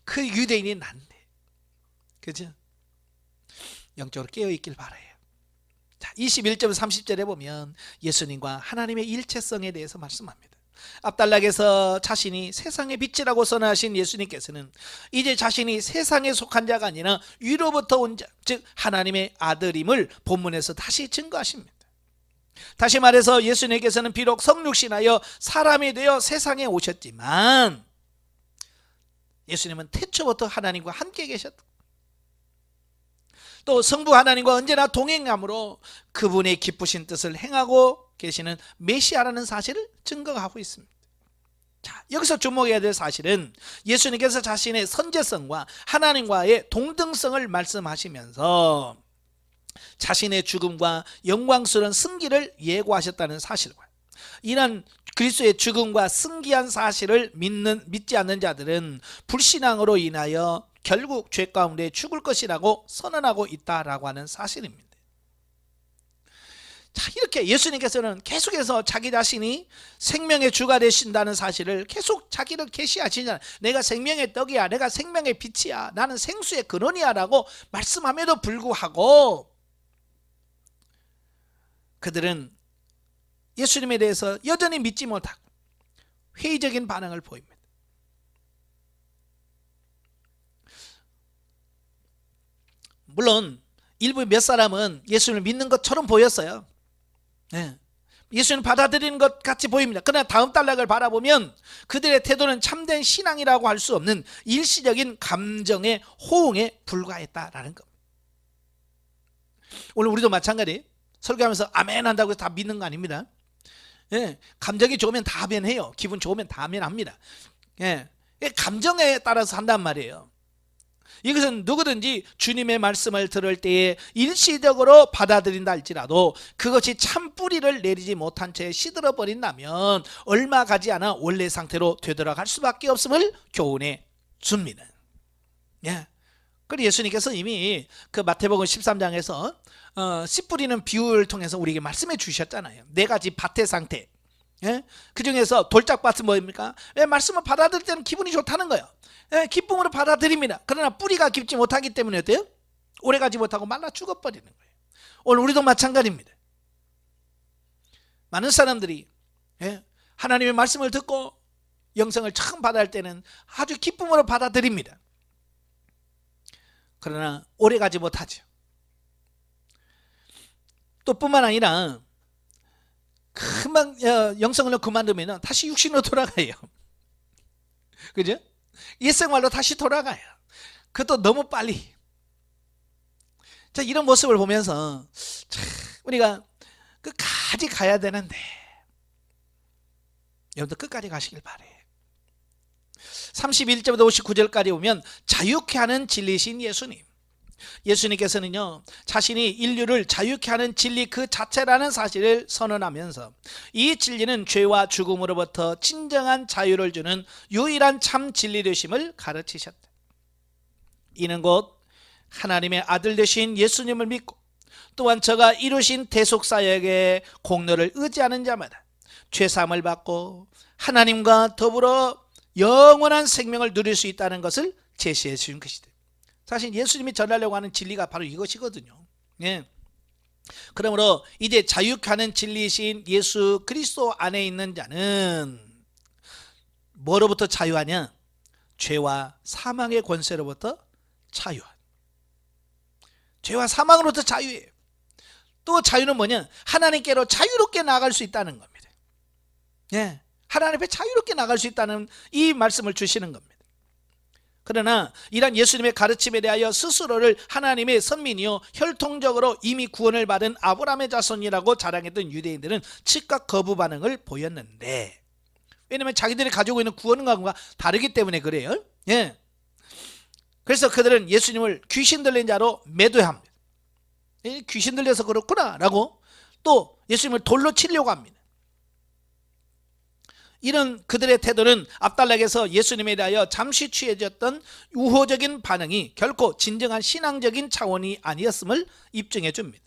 [SPEAKER 1] 그 유대인이 난데, 그죠? 영적으로 깨어있길 바라요. 자, 21절 30절에 보면 예수님과 하나님의 일체성에 대해서 말씀합니다. 앞단락에서 자신이 세상의 빛이라고 선언하신 예수님께서는 이제 자신이 세상에 속한 자가 아니라 위로부터 온 자, 즉 하나님의 아들임을 본문에서 다시 증거하십니다. 다시 말해서 예수님께서는 비록 성육신하여 사람이 되어 세상에 오셨지만 예수님은 태초부터 하나님과 함께 계셨다. 또 성부 하나님과 언제나 동행함으로 그분의 기쁘신 뜻을 행하고 계시는 메시아라는 사실을 증거하고 있습니다. 자, 여기서 주목해야 될 사실은 예수님께서 자신의 선제성과 하나님과의 동등성을 말씀하시면서 자신의 죽음과 영광스러운 승기를 예고하셨다는 사실과, 이런 그리스도의 죽음과 승기한 사실을 믿지 않는 자들은 불신앙으로 인하여 결국 죄 가운데 죽을 것이라고 선언하고 있다라고 하는 사실입니다. 자, 이렇게 예수님께서는 계속해서 자기 자신이 생명의 주가 되신다는 사실을 계속 자기를 계시하시잖아요. 내가 생명의 떡이야, 내가 생명의 빛이야, 나는 생수의 근원이야 라고 말씀함에도 불구하고 그들은 예수님에 대해서 여전히 믿지 못하고 회의적인 반응을 보입니다. 물론 일부 몇 사람은 예수님을 믿는 것처럼 보였어요. 예수님 받아들이는 것 같이 보입니다. 그러나 다음 단락을 바라보면 그들의 태도는 참된 신앙이라고 할 수 없는 일시적인 감정의 호응에 불과했다라는 겁니다. 오늘 우리도 마찬가지, 설교하면서 아멘 한다고 해서 다 믿는 거 아닙니다. 감정이 좋으면 다 아멘해요. 기분 좋으면 다 아멘합니다. 감정에 따라서 한단 말이에요. 이것은 누구든지 주님의 말씀을 들을 때에 일시적으로 받아들인다 할지라도 그것이 참 뿌리를 내리지 못한 채 시들어 버린다면 얼마 가지 않아 원래 상태로 되돌아갈 수밖에 없음을 교훈해 줍니다. 그리고 예수님께서 이미 그 마태복음 13장에서 씨 뿌리는 비유를 통해서 우리에게 말씀해 주셨잖아요. 네 가지 밭의 상태. 그 중에서 돌짝밭은 뭐입니까? 말씀을 받아들일 때는 기분이 좋다는 거예요. 기쁨으로 받아들입니다. 그러나 뿌리가 깊지 못하기 때문에 어때요? 오래가지 못하고 말라 죽어버리는 거예요. 오늘 우리도 마찬가지입니다. 많은 사람들이 하나님의 말씀을 듣고 영성을 처음 받아할 때는 아주 기쁨으로 받아들입니다. 그러나 오래가지 못하죠. 또 뿐만 아니라 금방 영성을 그만두면 다시 육신으로 돌아가요. 그죠? 옛생활로 다시 돌아가요. 그것도 너무 빨리. 자, 이런 모습을 보면서 참 우리가 끝까지 가야 되는데, 여러분들 끝까지 가시길 바래요. 31절부터 59절까지 보면 자유케 하는 진리신 예수님. 예수님께서는요, 자신이 인류를 자유케 하는 진리 그 자체라는 사실을 선언하면서 이 진리는 죄와 죽음으로부터 진정한 자유를 주는 유일한 참 진리 되심을 가르치셨다. 이는 곧 하나님의 아들 되신 예수님을 믿고 또한 저가 이루신 대속사역의 공로를 의지하는 자마다 죄사함을 받고 하나님과 더불어 영원한 생명을 누릴 수 있다는 것을 제시해 주신 것이다. 사실 예수님이 전하려고 하는 진리가 바로 이것이거든요. 예. 그러므로 이제 자유케 하는 진리이신 예수 그리스도 안에 있는 자는 뭐로부터 자유하냐? 죄와 사망의 권세로부터 자유한. 죄와 사망으로부터 자유예요. 또 자유는 뭐냐? 하나님께로 자유롭게 나아갈 수 있다는 겁니다. 예. 하나님 앞에 자유롭게 나갈 수 있다는 이 말씀을 주시는 겁니다. 그러나 이런 예수님의 가르침에 대하여 스스로를 하나님의 선민이요 혈통적으로 이미 구원을 받은 아브라함의 자손이라고 자랑했던 유대인들은 즉각 거부 반응을 보였는데, 왜냐하면 자기들이 가지고 있는 구원과 다르기 때문에 그래요. 예. 그래서 그들은 예수님을 귀신 들린 자로 매도합니다. 귀신 들려서 그렇구나 라고 또 예수님을 돌로 치려고 합니다. 이런 그들의 태도는 앞달락에서 예수님에 대하여 잠시 취해졌던 우호적인 반응이 결코 진정한 신앙적인 차원이 아니었음을 입증해 줍니다.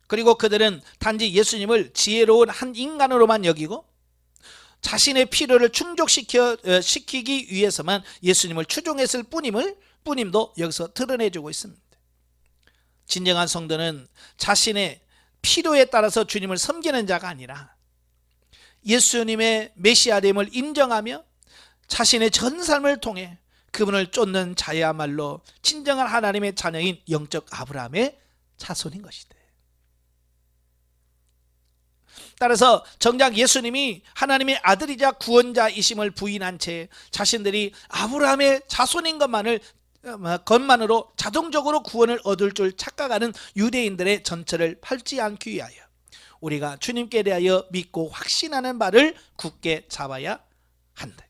[SPEAKER 1] 그리고 그들은 단지 예수님을 지혜로운 한 인간으로만 여기고 자신의 필요를 충족시키기 위해서만 예수님을 추종했을 뿐임도 여기서 드러내주고 있습니다. 진정한 성도는 자신의 필요에 따라서 주님을 섬기는 자가 아니라 예수님의 메시아됨을 인정하며 자신의 전 삶을 통해 그분을 쫓는 자야말로 진정한 하나님의 자녀인 영적 아브라함의 자손인 것이다. 따라서 정작 예수님이 하나님의 아들이자 구원자이심을 부인한 채 자신들이 아브라함의 자손인 것만으로 자동적으로 구원을 얻을 줄 착각하는 유대인들의 전철을 밟지 않기 위하여 우리가 주님께 대하여 믿고 확신하는 바를 굳게 잡아야 한다.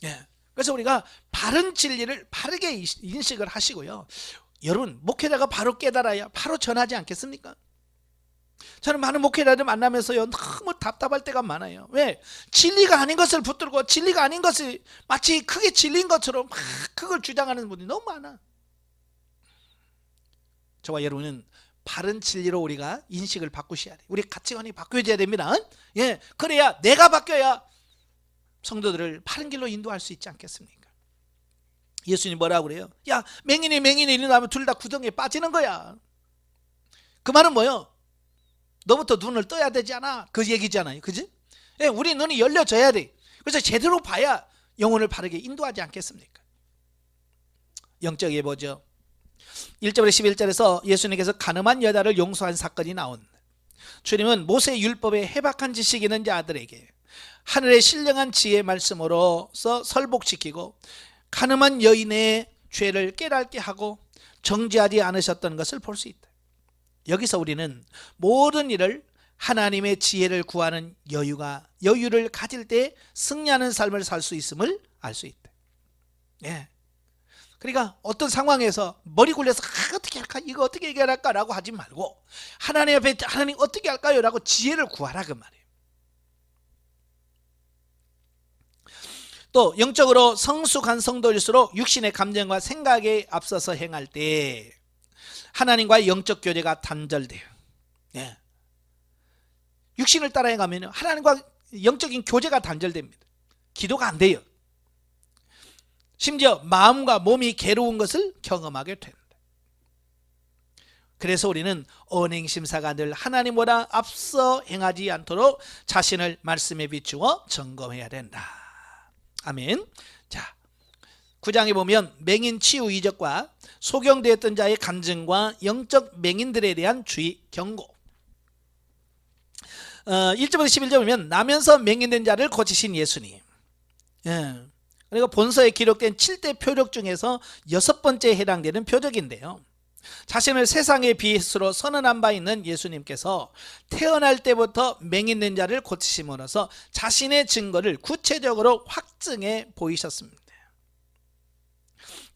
[SPEAKER 1] 예. 그래서 우리가 바른 진리를 바르게 인식을 하시고요. 여러분, 목회자가 바로 깨달아야 바로 전하지 않겠습니까? 저는 많은 목회자들 만나면서요, 너무 답답할 때가 많아요. 왜? 진리가 아닌 것을 붙들고 진리가 아닌 것을 마치 그게 진리인 것처럼 막 그걸 주장하는 분들이 너무 많아. 저와 여러분은 바른 진리로 우리가 인식을 바꾸셔야 돼요. 우리 가치관이 바뀌어져야 됩니다. 예, 그래야 내가 바뀌어야 성도들을 바른 길로 인도할 수 있지 않겠습니까? 예수님 뭐라고 그래요? 야, 맹인이 일어나면 둘 다 구덩이에 빠지는 거야. 그 말은 뭐예요? 너부터 눈을 떠야 되지 않아? 그 얘기잖아요. 그지? 예, 우리 눈이 열려져야 돼. 그래서 제대로 봐야 영혼을 바르게 인도하지 않겠습니까? 영적 예보죠. 1절에 11절에서 예수님께서 가늠한 여자를 용서한 사건이 나온다. 주님은 모세 율법에 해박한 지식이 있는 자들에게 하늘의 신령한 지혜의 말씀으로서 설복시키고 가늠한 여인의 죄를 깨닫게 하고 정죄하지 않으셨던 것을 볼 수 있다. 여기서 우리는 모든 일을 하나님의 지혜를 구하는 여유를 가질 때 승리하는 삶을 살 수 있음을 알 수 있다. 예. 그러니까 어떤 상황에서 머리 굴려서 어떻게 할까? 이거 어떻게 해결할까? 라고 하지 말고 하나님 앞에 하나님 어떻게 할까요? 라고 지혜를 구하라 그 말이에요. 또 영적으로 성숙한 성도일수록 육신의 감정과 생각에 앞서서 행할 때 하나님과의 영적 교제가 단절돼요. 예. 육신을 따라 행하면 하나님과 영적인 교제가 단절됩니다. 기도가 안 돼요. 심지어 마음과 몸이 괴로운 것을 경험하게 됩니다. 그래서 우리는 언행심사가 늘 하나님보다 앞서 행하지 않도록 자신을 말씀에 비추어 점검해야 된다. 아멘. 자, 9장에 보면 맹인 치유 이적과 소경되었던 자의 간증과 영적 맹인들에 대한 주의 경고. 1절부터 11절 보면 나면서 맹인된 자를 고치신 예수님. 그리고 본서에 기록된 7대 표적 중에서 6번째에 해당되는 표적인데요. 자신을 세상의 빛으로 선언한 바 있는 예수님께서 태어날 때부터 맹인된 자를 고치심으로써 자신의 증거를 구체적으로 확증해 보이셨습니다.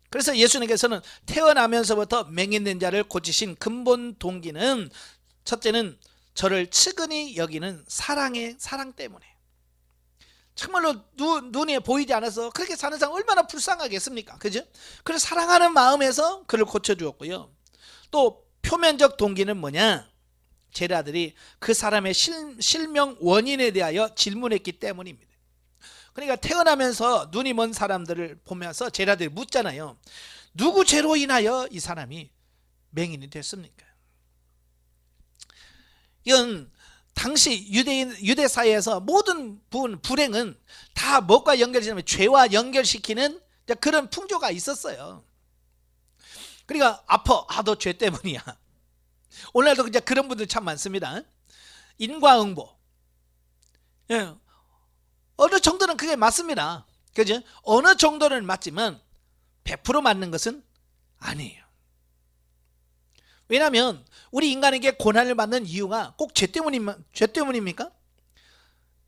[SPEAKER 1] 그래서 예수님께서는 태어나면서부터 맹인된 자를 고치신 근본 동기는, 첫째는 저를 측은히 여기는 사랑 때문에. 정말로 눈에 보이지 않아서 그렇게 사는 사람 얼마나 불쌍하겠습니까? 그죠? 그래서 사랑하는 마음에서 그를 고쳐주었고요. 또 표면적 동기는 뭐냐? 제자들이 그 사람의 실명 원인에 대하여 질문했기 때문입니다. 그러니까 태어나면서 눈이 먼 사람들을 보면서 제자들이 묻잖아요. 누구 죄로 인하여 이 사람이 맹인이 됐습니까? 이건 당시 유대 사회에서 모든 불행은 다 뭐가 연결되냐면 죄와 연결시키는 그런 풍조가 있었어요. 그러니까 아파, 너 죄 때문이야. 오늘날도 이제 그런 분들 참 많습니다. 인과응보. 예. 어느 정도는 그게 맞습니다. 그죠? 어느 정도는 맞지만 100% 맞는 것은 아니에요. 왜냐하면 우리 인간에게 고난을 받는 이유가 꼭 죄 때문입니까?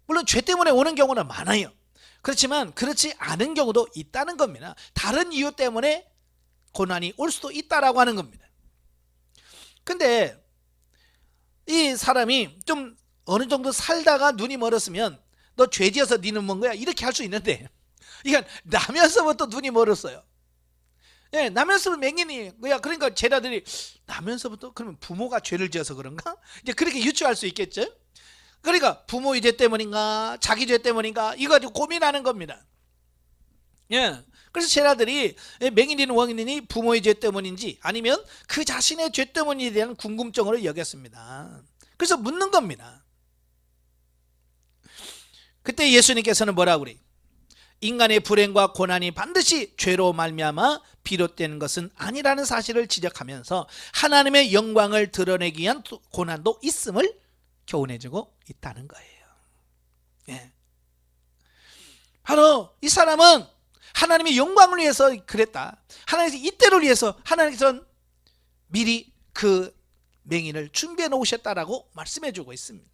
[SPEAKER 1] 물론 죄 때문에 오는 경우는 많아요. 그렇지만 그렇지 않은 경우도 있다는 겁니다. 다른 이유 때문에 고난이 올 수도 있다라고 하는 겁니다. 근데 이 사람이 좀 어느 정도 살다가 눈이 멀었으면 너 죄지어서 네 눈 먼 거야 이렇게 할 수 있는데, 이건 나면서부터 눈이 멀었어요. 예, 나면서부터 맹인이 뭐야. 그러니까 제자들이 나면서부터 그러면 부모가 죄를 지어서 그런가? 이제 그렇게 유추할 수 있겠죠. 그러니까 부모의 죄 때문인가 자기 죄 때문인가 이거 가지고 고민하는 겁니다. 예. 그래서 제자들이 맹인인 원인이 부모의 죄 때문인지 아니면 그 자신의 죄 때문에 대한 궁금증으로 여겼습니다. 그래서 묻는 겁니다. 그때 예수님께서는 뭐라고 그래요? 인간의 불행과 고난이 반드시 죄로 말미암아 비롯되는 것은 아니라는 사실을 지적하면서 하나님의 영광을 드러내기 위한 고난도 있음을 교훈해주고 있다는 거예요. 예. 바로 이 사람은 하나님의 영광을 위해서 그랬다. 하나님께서 이때를 위해서 하나님께서는 미리 그 맹인을 준비해 놓으셨다라고 말씀해 주고 있습니다.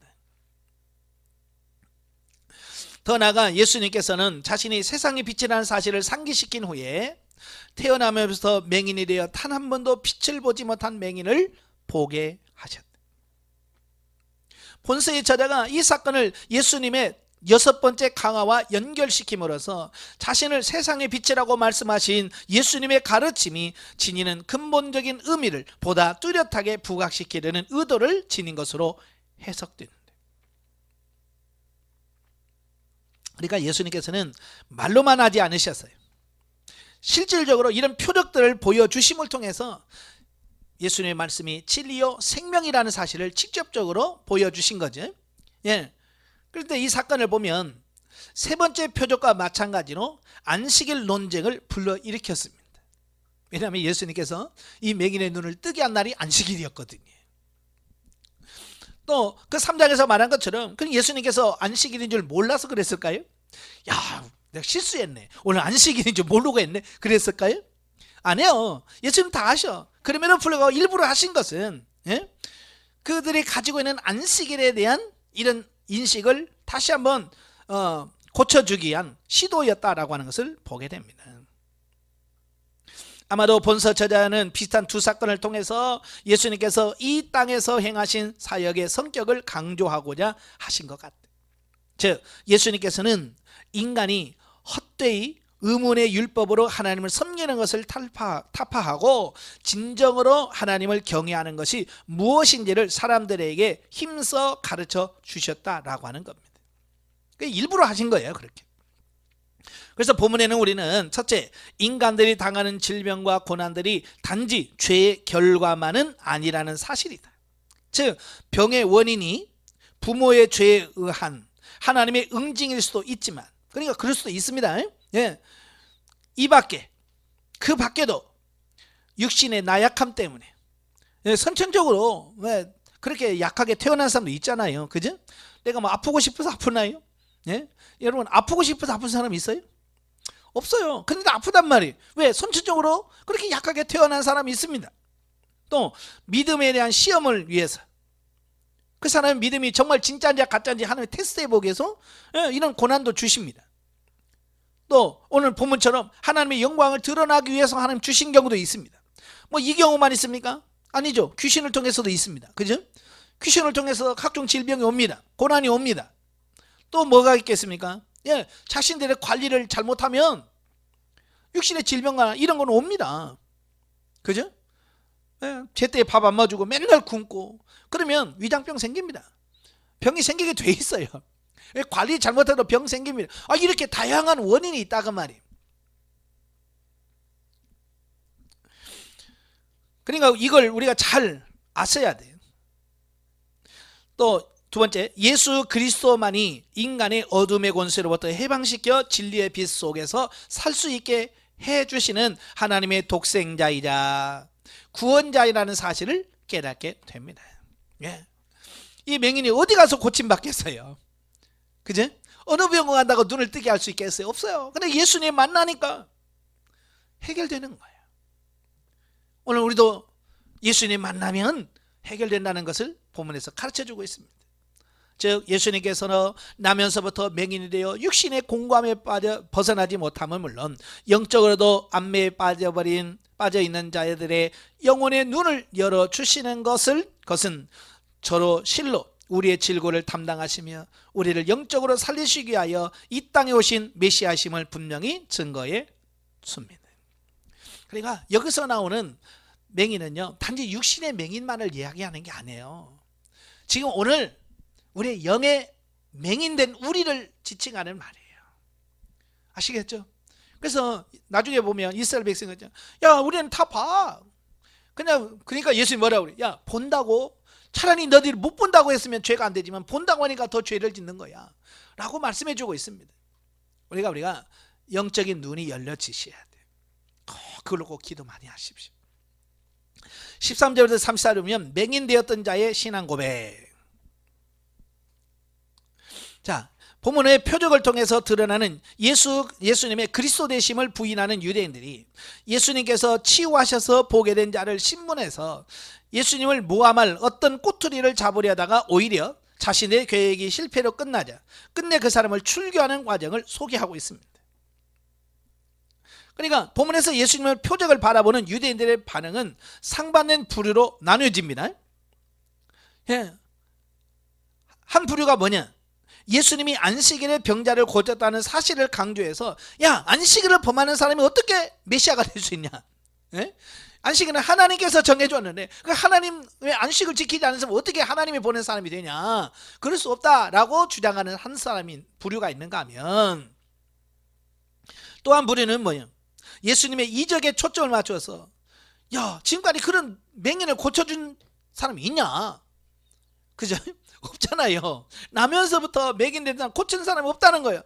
[SPEAKER 1] 더 나아가 예수님께서는 자신이 세상의 빛이라는 사실을 상기시킨 후에 태어나면서 맹인이 되어 단 한 번도 빛을 보지 못한 맹인을 보게 하셨다. 본서의 저자가 이 사건을 예수님의 6번째 강화와 연결시킴으로써 자신을 세상의 빛이라고 말씀하신 예수님의 가르침이 지니는 근본적인 의미를 보다 뚜렷하게 부각시키려는 의도를 지닌 것으로 해석됩니다. 그러니까 예수님께서는 말로만 하지 않으셨어요. 실질적으로 이런 표적들을 보여주심을 통해서 예수님의 말씀이 진리요 생명이라는 사실을 직접적으로 보여주신 거죠. 예. 그런데 이 사건을 보면 세 번째 표적과 마찬가지로 안식일 논쟁을 불러일으켰습니다. 왜냐하면 예수님께서 이 맹인의 눈을 뜨게 한 날이 안식일이었거든요. 또 그 3장에서 말한 것처럼 그럼 예수님께서 안식일인 줄 몰라서 그랬을까요? 야, 내가 실수했네. 오늘 안식일인 줄 모르고 했네. 그랬을까요? 아니요. 예수님 다 아셔. 그럼에도 불구하고 일부러 하신 것은 그들이 가지고 있는 안식일에 대한 이런 인식을 다시 한번 고쳐주기 위한 시도였다라고 하는 것을 보게 됩니다. 아마도 본서 저자는 비슷한 두 사건을 통해서 예수님께서 이 땅에서 행하신 사역의 성격을 강조하고자 하신 것 같아요. 즉 예수님께서는 인간이 헛되이 의문의 율법으로 하나님을 섬기는 것을 타파하고 진정으로 하나님을 경외하는 것이 무엇인지를 사람들에게 힘써 가르쳐 주셨다라고 하는 겁니다. 일부러 하신 거예요. 그렇게. 그래서 본문에는 우리는 첫째, 인간들이 당하는 질병과 고난들이 단지 죄의 결과만은 아니라는 사실이다. 즉 병의 원인이 부모의 죄에 의한 하나님의 응징일 수도 있지만, 그러니까 그럴 수도 있습니다. 예, 이 밖에 그 밖에도 육신의 나약함 때문에, 예, 선천적으로 왜 그렇게 약하게 태어난 사람도 있잖아요. 그죠? 내가 뭐 아프고 싶어서 아프나요? 예? 여러분, 아프고 싶어서 아픈 사람 있어요? 없어요. 근데 아프단 말이에요. 왜? 선천적으로 그렇게 약하게 태어난 사람이 있습니다. 또 믿음에 대한 시험을 위해서, 그 사람의 믿음이 정말 진짜인지 가짜인지 하나님의 테스트해 보기 위해서, 예, 이런 고난도 주십니다. 또 오늘 본문처럼 하나님의 영광을 드러나기 위해서 하나님 주신 경우도 있습니다. 뭐 이 경우만 있습니까? 아니죠. 귀신을 통해서도 있습니다. 그죠? 귀신을 통해서 각종 질병이 옵니다. 고난이 옵니다. 또 뭐가 있겠습니까? 예, 자신들의 관리를 잘못하면 육신의 질병과 이런 건 옵니다. 그죠? 예, 제때 밥 안 먹어주고 맨날 굶고 그러면 위장병 생깁니다. 병이 생기게 돼 있어요. 관리 잘못해도 병 생깁니다. 이렇게 다양한 원인이 있다고 말이에요. 그러니까 이걸 우리가 잘 아셔야 돼요. 또 두 번째, 예수 그리스도만이 인간의 어둠의 권세로부터 해방시켜 진리의 빛 속에서 살 수 있게 해주시는 하나님의 독생자이자 구원자이라는 사실을 깨닫게 됩니다. 예. 이 맹인이 어디 가서 고침받겠어요? 그죠? 어느 병원 간다고 눈을 뜨게 할 수 있겠어요? 없어요. 근데 예수님 만나니까 해결되는 거예요. 오늘 우리도 예수님 만나면 해결된다는 것을 본문에서 가르쳐주고 있습니다. 즉 예수님께서는 나면서부터 맹인이 되어 육신의 공감에 벗어나지 못함은 물론 영적으로도 안매에 빠져있는 자들의 영혼의 눈을 열어주시는 것은 저로 실로 우리의 질고를 담당하시며 우리를 영적으로 살리시기 위하여 이 땅에 오신 메시아심을 분명히 증거해 줍니다. 그러니까 여기서 나오는 맹인은요, 단지 육신의 맹인만을 이야기하는 게 아니에요. 지금 오늘 우리의 영의 맹인된 우리를 지칭하는 말이에요. 아시겠죠? 그래서 나중에 보면 이스라엘 백성은 야, 우리는 다 봐. 그러니까 예수님이 뭐라고 그래? 야, 본다고? 차라리 너희들이 못 본다고 했으면 죄가 안 되지만 본다고 하니까 더 죄를 짓는 거야 라고 말씀해 주고 있습니다. 우리가 영적인 눈이 열려지셔야 돼요. 그걸로 꼭 기도 많이 하십시오. 13절부터 34절 보면 맹인 되었던 자의 신앙 고백. 자, 본문의 표적을 통해서 드러나는 예수님의 그리스도 되심을 부인하는 유대인들이 예수님께서 치유하셔서 보게 된 자를 신문해서 예수님을 모함할 어떤 꼬투리를 잡으려다가 오히려 자신의 계획이 실패로 끝나자 끝내 그 사람을 출교하는 과정을 소개하고 있습니다. 그러니까 본문에서 예수님의 표적을 바라보는 유대인들의 반응은 상반된 부류로 나뉘어집니다. 예. 한 부류가 뭐냐? 예수님이 안식일에 병자를 고쳤다는 사실을 강조해서 야, 안식일을 범하는 사람이 어떻게 메시아가 될 수 있냐? 예? 안식일은 하나님께서 정해줬는데 그 하나님 왜 안식을 지키지 않는 사람은 어떻게 하나님이 보낸 사람이 되냐? 그럴 수 없다라고 주장하는 한 사람인 부류가 있는가 하면, 또 한 부류는 뭐냐? 예수님의 이적에 초점을 맞춰서 야, 지금까지 그런 맹인을 고쳐준 사람이 있냐? 그죠? 없잖아요. 나면서부터 맹인 된 사람 고친 사람이 없다는 거예요.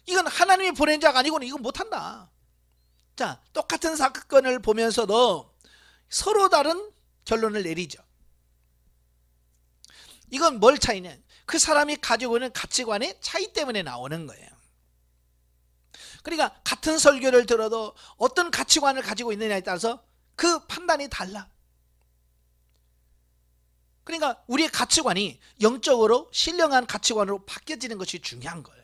[SPEAKER 1] 이건 하나님이 보낸 자가 아니고는 이건 못한다. 자, 똑같은 사건을 보면서도 서로 다른 결론을 내리죠. 이건 뭘 차이냐? 그 사람이 가지고 있는 가치관의 차이 때문에 나오는 거예요. 그러니까 같은 설교를 들어도 어떤 가치관을 가지고 있느냐에 따라서 그 판단이 달라. 그러니까 우리의 가치관이 영적으로 신령한 가치관으로 바뀌어지는 것이 중요한 거예요.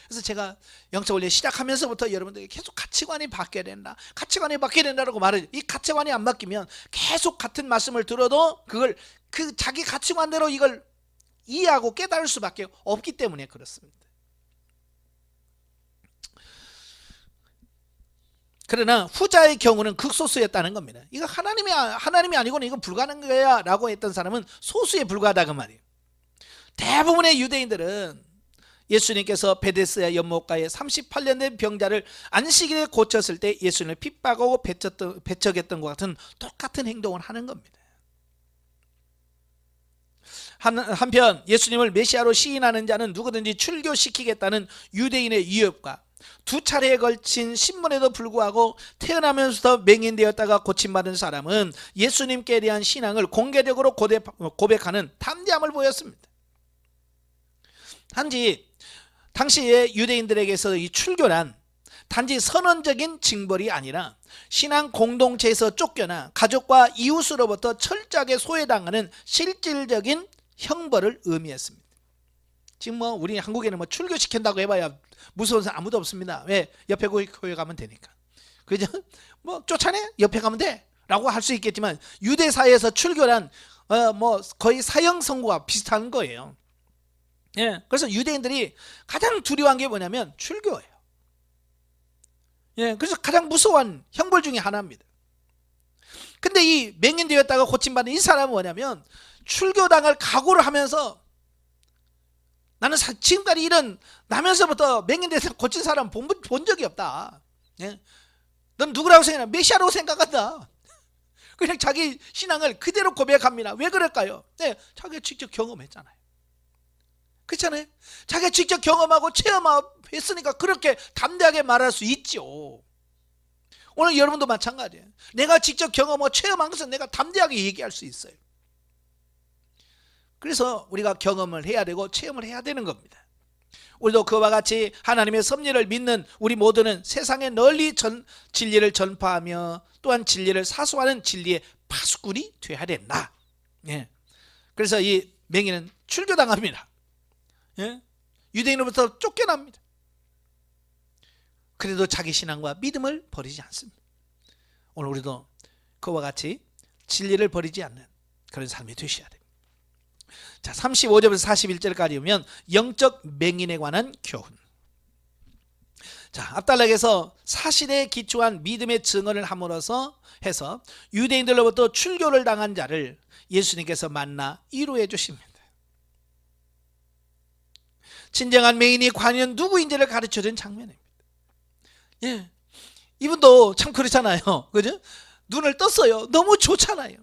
[SPEAKER 1] 그래서 제가 영적 원리 시작하면서부터 여러분들에게 계속 가치관이 바뀌어야 된다, 가치관이 바뀌어야 된다라고 말해요. 이 가치관이 안 바뀌면 계속 같은 말씀을 들어도 그걸 그 자기 가치관대로 이걸 이해하고 깨달을 수밖에 없기 때문에 그렇습니다. 그러나 후자의 경우는 극소수였다는 겁니다. 이거 하나님이 아니고는 이건 불가능한 거야 라고 했던 사람은 소수에 불과하다 그 말이에요. 대부분의 유대인들은 예수님께서 베데스다 연못가에 38년 된 병자를 안식일에 고쳤을 때 예수님을 핍박하고 배척했던 것 같은 똑같은 행동을 하는 겁니다. 한편 예수님을 메시아로 시인하는 자는 누구든지 출교시키겠다는 유대인의 위협과 두 차례에 걸친 신문에도 불구하고 태어나면서부터 맹인되었다가 고침받은 사람은 예수님께 대한 신앙을 공개적으로 고백하는 담대함을 보였습니다. 단지 당시의 유대인들에게서 이 출교란 단지 선언적인 징벌이 아니라 신앙 공동체에서 쫓겨나 가족과 이웃으로부터 철저하게 소외당하는 실질적인 형벌을 의미했습니다. 지금 뭐 우리 한국에는 뭐 출교시킨다고 해봐야 무서운 사람 아무도 없습니다. 왜? 옆에 교회 가면 되니까. 그죠? 뭐 쫓아내? 옆에 가면 돼? 라고 할 수 있겠지만 유대 사회에서 출교란 뭐 거의 사형 선고와 비슷한 거예요. 예, 그래서 유대인들이 가장 두려워한 게 뭐냐면 출교예요. 예, 그래서 가장 무서운 형벌 중에 하나입니다. 근데 이 맹인되었다가 고침받은 이 사람은 뭐냐면 출교당할 각오를 하면서 나는 지금까지 이런 나면서부터 맹인돼서 고친 사람 본 적이 없다. 예? 넌 누구라고 생각하냐? 메시아라고 생각한다. 그냥 자기 신앙을 그대로 고백합니다. 왜 그럴까요? 네, 자기가 직접 경험했잖아요. 그렇잖아요. 자기가 직접 경험하고 체험했으니까 그렇게 담대하게 말할 수 있죠. 오늘 여러분도 마찬가지예요. 내가 직접 경험하고 체험한 것은 내가 담대하게 얘기할 수 있어요. 그래서 우리가 경험을 해야 되고 체험을 해야 되는 겁니다. 우리도 그와 같이 하나님의 섭리를 믿는 우리 모두는 세상에 널리 진리를 전파하며 또한 진리를 사수하는 진리의 파수꾼이 되어야 된다. 예. 그래서 이 맹인은 출교당합니다. 예? 유대인으로부터 쫓겨납니다. 그래도 자기 신앙과 믿음을 버리지 않습니다. 오늘 우리도 그와 같이 진리를 버리지 않는 그런 삶이 되셔야 됩니다. 자, 35절에서 41절까지 보면 영적 맹인에 관한 교훈. 자, 앞단락에서 사실에 기초한 믿음의 증언을 함으로써 해서 유대인들로부터 출교를 당한 자를 예수님께서 만나 위로해 주십니다. 진정한 맹인이 과연 누구인지를 가르쳐준 장면입니다. 예, 이분도 참 그렇잖아요. 그죠? 눈을 떴어요. 너무 좋잖아요.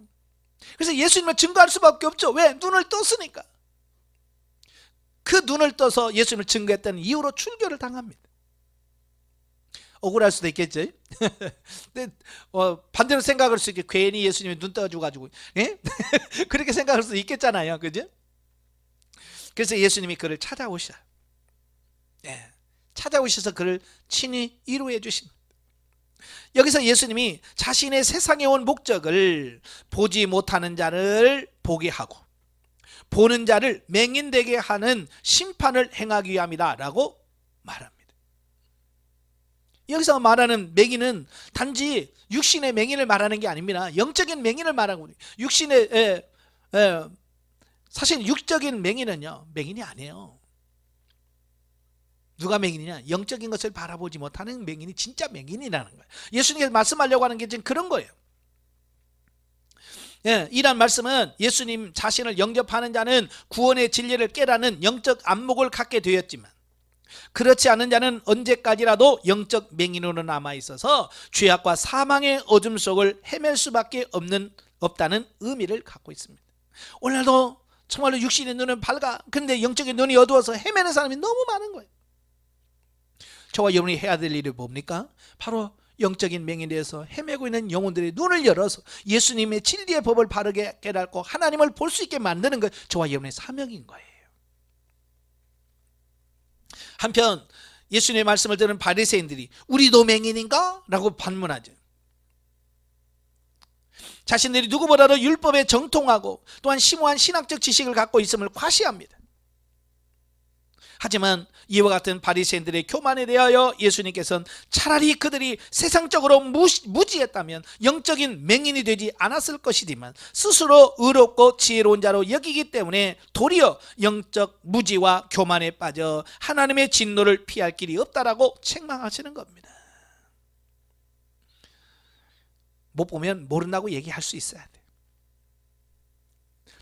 [SPEAKER 1] 그래서 예수님을 증거할 수밖에 없죠. 왜? 눈을 떴으니까. 그 눈을 떠서 예수님을 증거했다는 이유로 출교를 당합니다. 억울할 수도 있겠죠. 근데 반대로 생각할 수 있게 괜히 예수님이 눈 떠가지고 예? 그렇게 생각할 수도 있겠잖아요. 그죠? 그래서 예수님이 그를 찾아오셔. 예, 찾아오셔서 그를 친히 위로해 주십니다. 여기서 예수님이 자신의 세상에 온 목적을 보지 못하는 자를 보게 하고 보는 자를 맹인되게 하는 심판을 행하기 위함이다 라고 말합니다. 여기서 말하는 맹인은 단지 육신의 맹인을 말하는 게 아닙니다. 영적인 맹인을 말하고 육신의 사실 육적인 맹인은요 맹인이 아니에요. 누가 맹인이냐? 영적인 것을 바라보지 못하는 맹인이 진짜 맹인이라는 거예요. 예수님께서 말씀하려고 하는 게 지금 그런 거예요. 예, 이란 말씀은 예수님 자신을 영접하는 자는 구원의 진리를 깨닫는 영적 안목을 갖게 되었지만 그렇지 않은 자는 언제까지라도 영적 맹인으로 남아있어서 죄악과 사망의 어둠 속을 헤맬 수밖에 없다는 의미를 갖고 있습니다. 오늘도 정말로 육신의 눈은 밝아 근데 영적인 눈이 어두워서 헤매는 사람이 너무 많은 거예요. 저와 여러분이 해야 될 일이 뭡니까? 바로 영적인 맹인에 대해서 헤매고 있는 영혼들의 눈을 열어서 예수님의 진리의 법을 바르게 깨닫고 하나님을 볼 수 있게 만드는 것 저와 여러분의 사명인 거예요. 한편 예수님의 말씀을 듣는 바리새인들이 우리도 맹인인가? 라고 반문하죠. 자신들이 누구보다도 율법에 정통하고 또한 심오한 신학적 지식을 갖고 있음을 과시합니다. 하지만 이와 같은 바리새인들의 교만에 대하여 예수님께서는 차라리 그들이 세상적으로 무지했다면 영적인 맹인이 되지 않았을 것이지만 스스로 의롭고 지혜로운 자로 여기기 때문에 도리어 영적 무지와 교만에 빠져 하나님의 진노를 피할 길이 없다라고 책망하시는 겁니다. 못 보면 모른다고 얘기할 수 있어야 돼.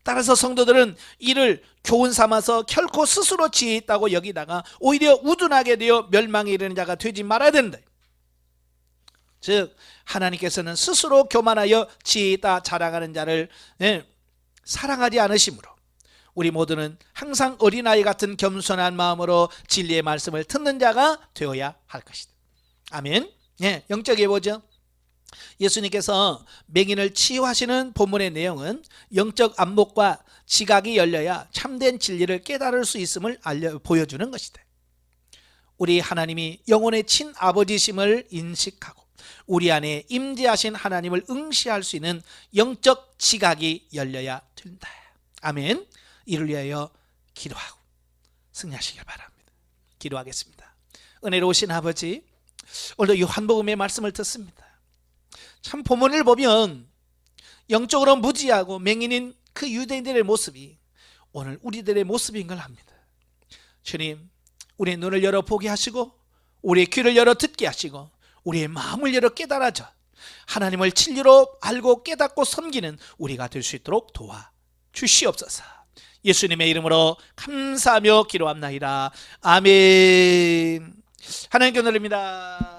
[SPEAKER 1] 따라서 성도들은 이를 교훈 삼아서 결코 스스로 지혜 있다고 여기다가 오히려 우둔하게 되어 멸망에 이르는 자가 되지 말아야 된다. 즉 하나님께서는 스스로 교만하여 지혜 있다 자랑하는 자를 사랑하지 않으시므로 우리 모두는 항상 어린아이 같은 겸손한 마음으로 진리의 말씀을 듣는 자가 되어야 할 것이다. 아멘. 예, 영적에 보죠. 예수님께서 맹인을 치유하시는 본문의 내용은 영적 안목과 지각이 열려야 참된 진리를 깨달을 수 있음을 보여주는 것이다. 우리 하나님이 영혼의 친아버지심을 인식하고 우리 안에 임재하신 하나님을 응시할 수 있는 영적 지각이 열려야 된다. 아멘. 이를 위하여 기도하고 승리하시길 바랍니다. 기도하겠습니다. 은혜로우신 아버지, 오늘도 요한복음의 말씀을 듣습니다. 참 본문을 보면 영적으로 무지하고 맹인인 그 유대인들의 모습이 오늘 우리들의 모습인 걸 압니다. 주님, 우리의 눈을 열어 보게 하시고 우리의 귀를 열어 듣게 하시고 우리의 마음을 열어 깨달아져 하나님을 진리로 알고 깨닫고 섬기는 우리가 될 수 있도록 도와주시옵소서. 예수님의 이름으로 감사하며 기도합나이다. 아멘. 하나님께 올립니다.